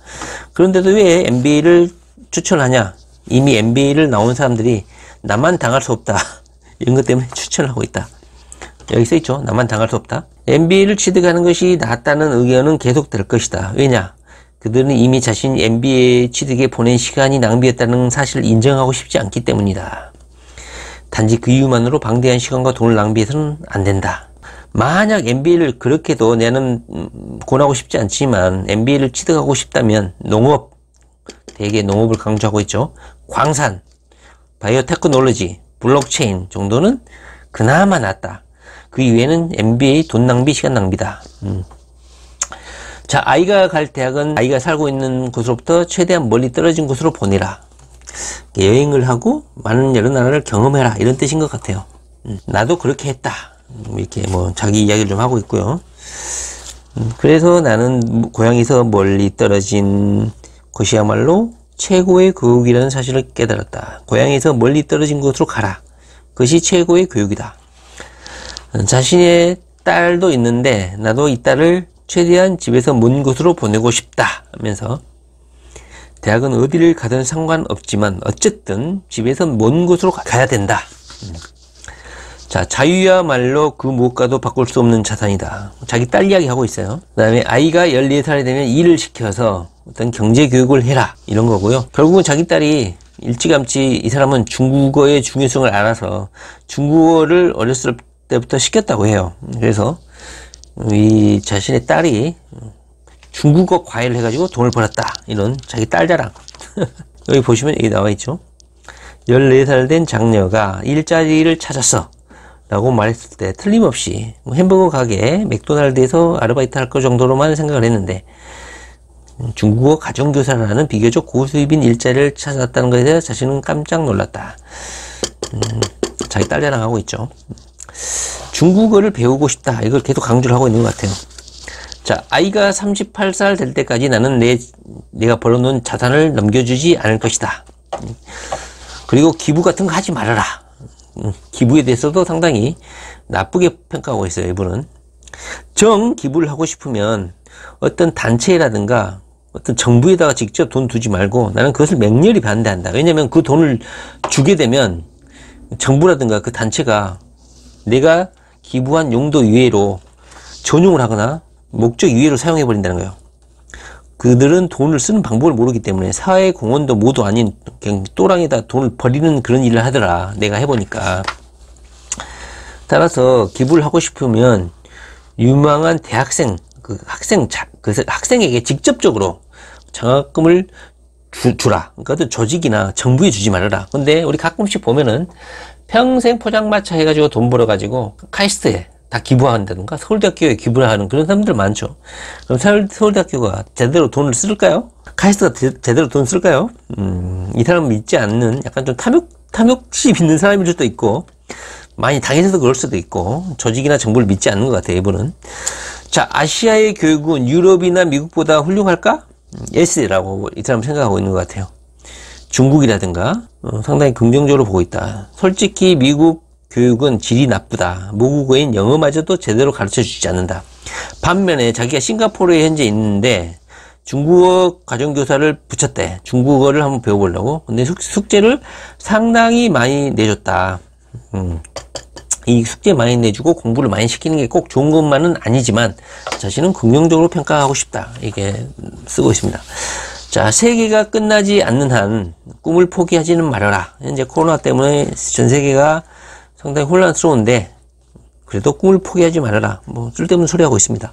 그런데도 왜 MBA를 추천하냐? 이미 MBA를 나온 사람들이 나만 당할 수 없다. 이런 것 때문에 추천을 하고 있다. 여기 써있죠. 나만 당할 수 없다. MBA를 취득하는 것이 낫다는 의견은 계속될 것이다. 왜냐? 그들은 이미 자신이 MBA 취득에 보낸 시간이 낭비였다는 사실을 인정하고 싶지 않기 때문이다. 단지 그 이유만으로 방대한 시간과 돈을 낭비해서는 안 된다. 만약 MBA를 그렇게도 나는 권하고 싶지 않지만 MBA를 취득하고 싶다면 농업, 대개 농업을 강조하고 있죠. 광산, 바이오테크놀로지, 블록체인 정도는 그나마 낫다. 그 이외에는 MBA 돈 낭비, 시간 낭비다. 자, 아이가 갈 대학은 아이가 살고 있는 곳으로부터 최대한 멀리 떨어진 곳으로 보내라. 여행을 하고 많은 여러 나라를 경험해라. 이런 뜻인 것 같아요. 나도 그렇게 했다. 이렇게 뭐 자기 이야기를 좀 하고 있고요. 그래서 나는 고향에서 멀리 떨어진 곳이야말로 최고의 교육이라는 사실을 깨달았다. 고향에서 멀리 떨어진 곳으로 가라. 그것이 최고의 교육이다. 자신의 딸도 있는데 나도 이 딸을 최대한 집에서 먼 곳으로 보내고 싶다 하면서 대학은 어디를 가든 상관없지만 어쨌든 집에서 먼 곳으로 가야 된다. 자, 자유야말로 그 무엇과도 바꿀 수 없는 자산이다. 자기 딸 이야기 하고 있어요. 그 다음에 아이가 14살이 되면 일을 시켜서 어떤 경제 교육을 해라. 이런 거고요. 결국은 자기 딸이 일찌감치 이 사람은 중국어의 중요성을 알아서 중국어를 어렸을 때부터 시켰다고 해요. 그래서 이 자신의 딸이 중국어 과외를 해가지고 돈을 벌었다. 이런 자기 딸 자랑. 여기 보시면 여기 나와 있죠. 14살 된 장녀가 일자리를 찾았어. 라고 말했을 때 틀림없이 햄버거 가게, 맥도날드에서 아르바이트 할 것 정도로만 생각을 했는데 중국어 가정교사라는 비교적 고수입인 일자리를 찾았다는 것에 대해서 자신은 깜짝 놀랐다. 자기 딸 자랑하고 있죠. 중국어를 배우고 싶다. 이걸 계속 강조를 하고 있는 것 같아요. 자, 아이가 38살 될 때까지 나는 내가 벌어놓은 자산을 넘겨주지 않을 것이다. 그리고 기부 같은 거 하지 말아라. 기부에 대해서도 상당히 나쁘게 평가하고 있어요. 이분은 기부를 하고 싶으면 어떤 단체라든가 어떤 정부에다가 직접 돈 두지 말고 나는 그것을 맹렬히 반대한다. 왜냐하면 그 돈을 주게 되면 정부라든가 그 단체가 내가 기부한 용도 이외로 전용을 하거나 목적 이외로 사용해 버린다는 거예요. 그들은 돈을 쓰는 방법을 모르기 때문에 사회 공헌도 모두 아닌 그냥 또랑에다 돈을 버리는 그런 일을 하더라. 내가 해보니까. 따라서 기부를 하고 싶으면 유망한 대학생, 그 학생에게 직접적으로 장학금을 주라. 그러니까 어떤 조직이나 정부에 주지 말아라. 근데 우리 가끔씩 보면은 평생 포장마차 해가지고 돈 벌어가지고 카이스트에 다 기부한다든가 서울대학교에 기부를 하는 그런 사람들 많죠. 그럼 서울대학교가 제대로 돈을 쓸까요? 카이스트가 제대로 돈 쓸까요? 이 사람 믿지 않는 약간 좀 탐욕심 있는 사람일 수도 있고, 많이 당해서도 그럴 수도 있고, 조직이나 정부를 믿지 않는 것 같아요, 이분은. 자, 아시아의 교육은 유럽이나 미국보다 훌륭할까? S라고 이 사람 생각하고 있는 것 같아요. 중국이라든가 상당히 긍정적으로 보고 있다. 솔직히 미국 교육은 질이 나쁘다. 모국어인 영어마저도 제대로 가르쳐주지 않는다. 반면에 자기가 싱가포르에 현재 있는데 중국어 가정교사를 붙였대. 중국어를 한번 배워보려고. 근데 숙제를 상당히 많이 내줬다. 이 숙제 많이 내주고 공부를 많이 시키는 게 꼭 좋은 것만은 아니지만 자신은 긍정적으로 평가하고 싶다. 이게 쓰고 있습니다. 자, 세계가 끝나지 않는 한 꿈을 포기하지는 말아라. 현재 코로나 때문에 전 세계가 상당히 혼란스러운데 그래도 꿈을 포기하지 말아라. 뭐 쓸데없는 소리 하고 있습니다.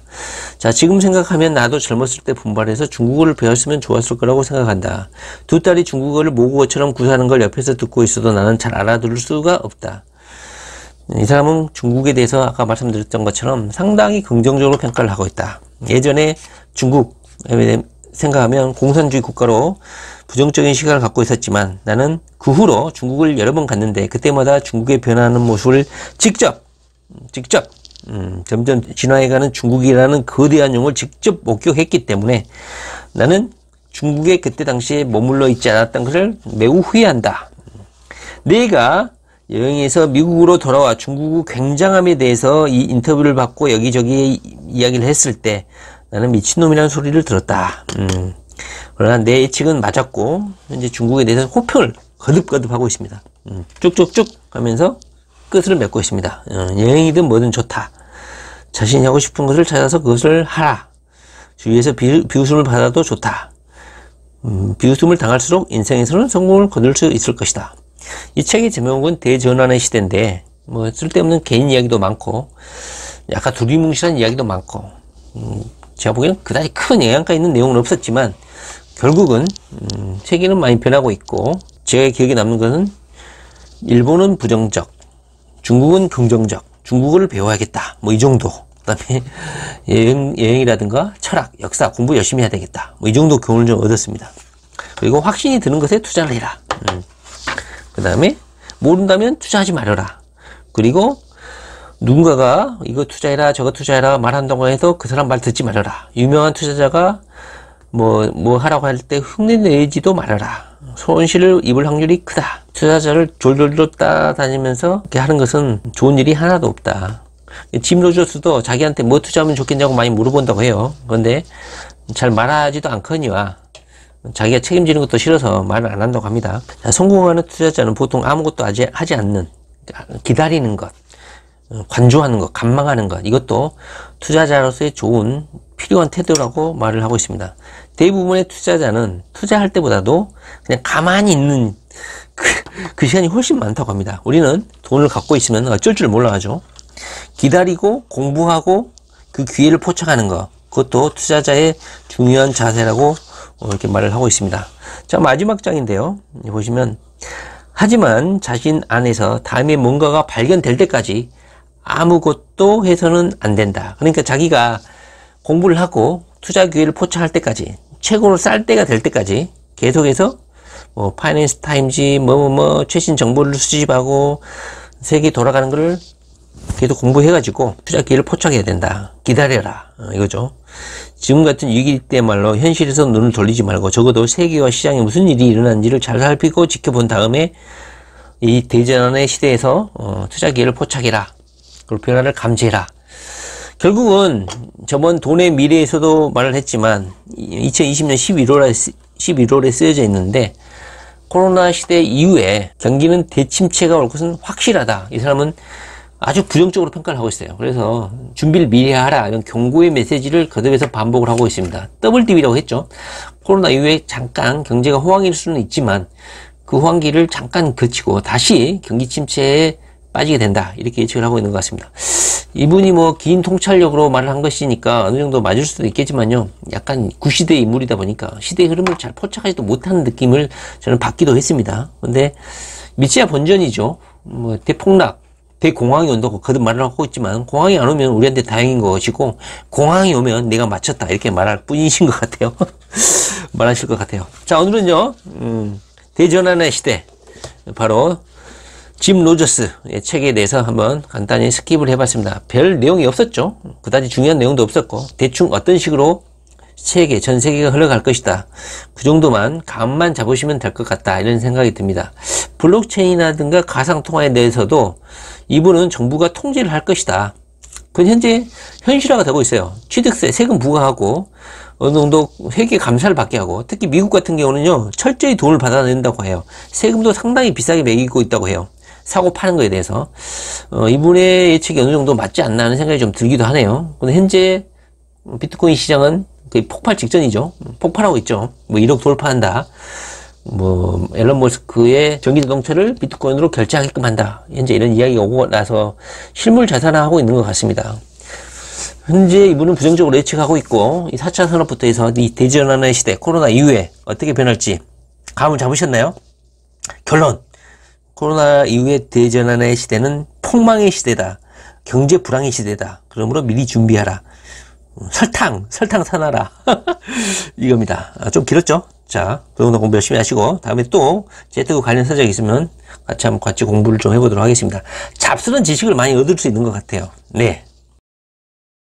자, 지금 생각하면 나도 젊었을 때 분발해서 중국어를 배웠으면 좋았을 거라고 생각한다. 두 딸이 중국어를 모국어처럼 구사하는 걸 옆에서 듣고 있어도 나는 잘 알아들을 수가 없다. 이 사람은 중국에 대해서 아까 말씀드렸던 것처럼 상당히 긍정적으로 평가를 하고 있다. 예전에 중국 생각하면 공산주의 국가로 부정적인 시각을 갖고 있었지만 나는 그 후로 중국을 여러 번 갔는데 그때마다 중국의 변화하는 모습을 직접 점점 진화해가는 중국이라는 거대한 용을 직접 목격했기 때문에 나는 중국에 그때 당시에 머물러 있지 않았던 것을 매우 후회한다. 내가 여행에서 미국으로 돌아와 중국의 굉장함에 대해서 이 인터뷰를 받고 여기저기 이야기를 했을 때 나는 미친놈이라는 소리를 들었다. 그러나 내 예측은 맞았고 현재 중국에 대해서 호평을 거듭거듭 하고 있습니다. 쭉쭉쭉 하면서 끝을 맺고 있습니다. 여행이든 뭐든 좋다. 자신이 하고 싶은 것을 찾아서 그것을 하라. 주위에서 비웃음을 받아도 좋다. 비웃음을 당할수록 인생에서는 성공을 거둘 수 있을 것이다. 이 책의 제목은 대전환의 시대인데 뭐 쓸데없는 개인 이야기도 많고 약간 두리뭉실한 이야기도 많고 제가 보기에는 그다지 큰 영향가 있는 내용은 없었지만 결국은 세계는 많이 변하고 있고 제가 기억에 남는 것은 일본은 부정적, 중국은 긍정적, 중국어를 배워야겠다 뭐 이 정도. 그다음에 여행이라든가 철학, 역사 공부 열심히 해야 되겠다 뭐 이 정도 교훈을 좀 얻었습니다. 그리고 확신이 드는 것에 투자를 해라. 그 다음에 모른다면 투자하지 말아라. 그리고 누군가가 이거 투자해라 저거 투자해라 말한다고 해서 그 사람 말 듣지 말아라. 유명한 투자자가 뭐 하라고 할 때 흉내내지도 말아라. 손실을 입을 확률이 크다. 투자자를 졸졸졸 따다니면서 이렇게 하는 것은 좋은 일이 하나도 없다. 짐 로저스도 자기한테 뭐 투자하면 좋겠냐고 많이 물어본다고 해요. 그런데 잘 말하지도 않거니와 자기가 책임지는 것도 싫어서 말을 안 한다고 합니다. 자, 성공하는 투자자는 보통 아무것도 하지 않는, 기다리는 것, 관조하는 것, 관망하는 것, 이것도 투자자로서의 좋은 필요한 태도라고 말을 하고 있습니다. 대부분의 투자자는 투자할 때보다도 그냥 가만히 있는 그 시간이 훨씬 많다고 합니다. 우리는 돈을 갖고 있으면 어쩔 줄 몰라가지고 기다리고 공부하고 그 기회를 포착하는 것, 그것도 투자자의 중요한 자세라고 이렇게 말을 하고 있습니다. 자, 마지막 장인데요. 보시면 하지만 자신 안에서 다음에 뭔가가 발견될 때까지 아무것도 해서는 안 된다. 그러니까 자기가 공부를 하고 투자 기회를 포착할 때까지 최고로 쌀 때가 될 때까지 계속해서 뭐 파이낸스 타임즈 최신 정보를 수집하고 세계 돌아가는 거를 계속 공부해가지고 투자 기회를 포착해야 된다. 기다려라. 이거죠. 지금 같은 위기 때말로 현실에서 눈을 돌리지 말고 적어도 세계와 시장에 무슨 일이 일어나는지를 잘 살피고 지켜본 다음에 이 대전환의 시대에서 투자 기회를 포착해라. 그리고 변화를 감지해라. 결국은 저번 돈의 미래에서도 말을 했지만 2020년 11월에 쓰여져 있는데 코로나 시대 이후에 경기는 대침체가 올 것은 확실하다. 이 사람은 아주 부정적으로 평가를 하고 있어요. 그래서 준비를 미리 하라 이런 경고의 메시지를 거듭해서 반복을 하고 있습니다. WDB라고 했죠. 코로나 이후에 잠깐 경제가 호황일 수는 있지만 그 호황기를 잠깐 거치고 다시 경기 침체에 빠지게 된다. 이렇게 예측을 하고 있는 것 같습니다. 이분이 뭐 긴 통찰력으로 말을 한 것이니까 어느 정도 맞을 수도 있겠지만요. 약간 구시대 인물이다 보니까 시대의 흐름을 잘 포착하지도 못하는 느낌을 저는 받기도 했습니다. 근데 미치야 본전이죠. 뭐 대폭락, 대공황이 온다고 거듭 말을 하고 있지만 공황이 안 오면 우리한테 다행인 것이고 공황이 오면 내가 맞췄다 이렇게 말할 뿐이신 것 같아요. 말하실 것 같아요. 자, 오늘은요 대전환의 시대, 바로 짐 로저스의 책에 대해서 한번 간단히 스킵을 해봤습니다. 별 내용이 없었죠. 그다지 중요한 내용도 없었고 대충 어떤 식으로 전 세계가 흘러갈 것이다, 그 정도만 감만 잡으시면 될 것 같다, 이런 생각이 듭니다. 블록체인이라든가 가상통화에 대해서도 이분은 정부가 통제를 할 것이다, 그건 현재 현실화가 되고 있어요. 취득세, 세금 부과하고 어느 정도 회계 감사를 받게 하고, 특히 미국 같은 경우는요 철저히 돈을 받아낸다고 해요. 세금도 상당히 비싸게 매기고 있다고 해요. 사고 파는 거에 대해서 이분의 예측이 어느 정도 맞지 않나 하는 생각이 좀 들기도 하네요. 근데 현재 비트코인 시장은 거의 폭발 직전이죠. 폭발하고 있죠. 뭐 1억 돌파한다, 뭐 앨런 머스크의 전기자동차를 비트코인으로 결제하게끔 한다, 현재 이런 이야기가 오고 나서 실물 자산화하고 있는 것 같습니다. 현재 이분은 부정적으로 예측하고 있고, 이 4차 산업부터 해서 이 대전환의 시대, 코로나 이후에 어떻게 변할지 감을 잡으셨나요? 결론: 코로나 이후의 대전환의 시대는 폭망의 시대다, 경제 불황의 시대다, 그러므로 미리 준비하라, 설탕 사놔라. 이겁니다. 좀 길었죠? 자, 더욱더 공부 열심히 하시고, 다음에 또 재테크 관련 서적이 있으면 같이 공부를 좀 해보도록 하겠습니다. 잡스러운 지식을 많이 얻을 수 있는 것 같아요. 네.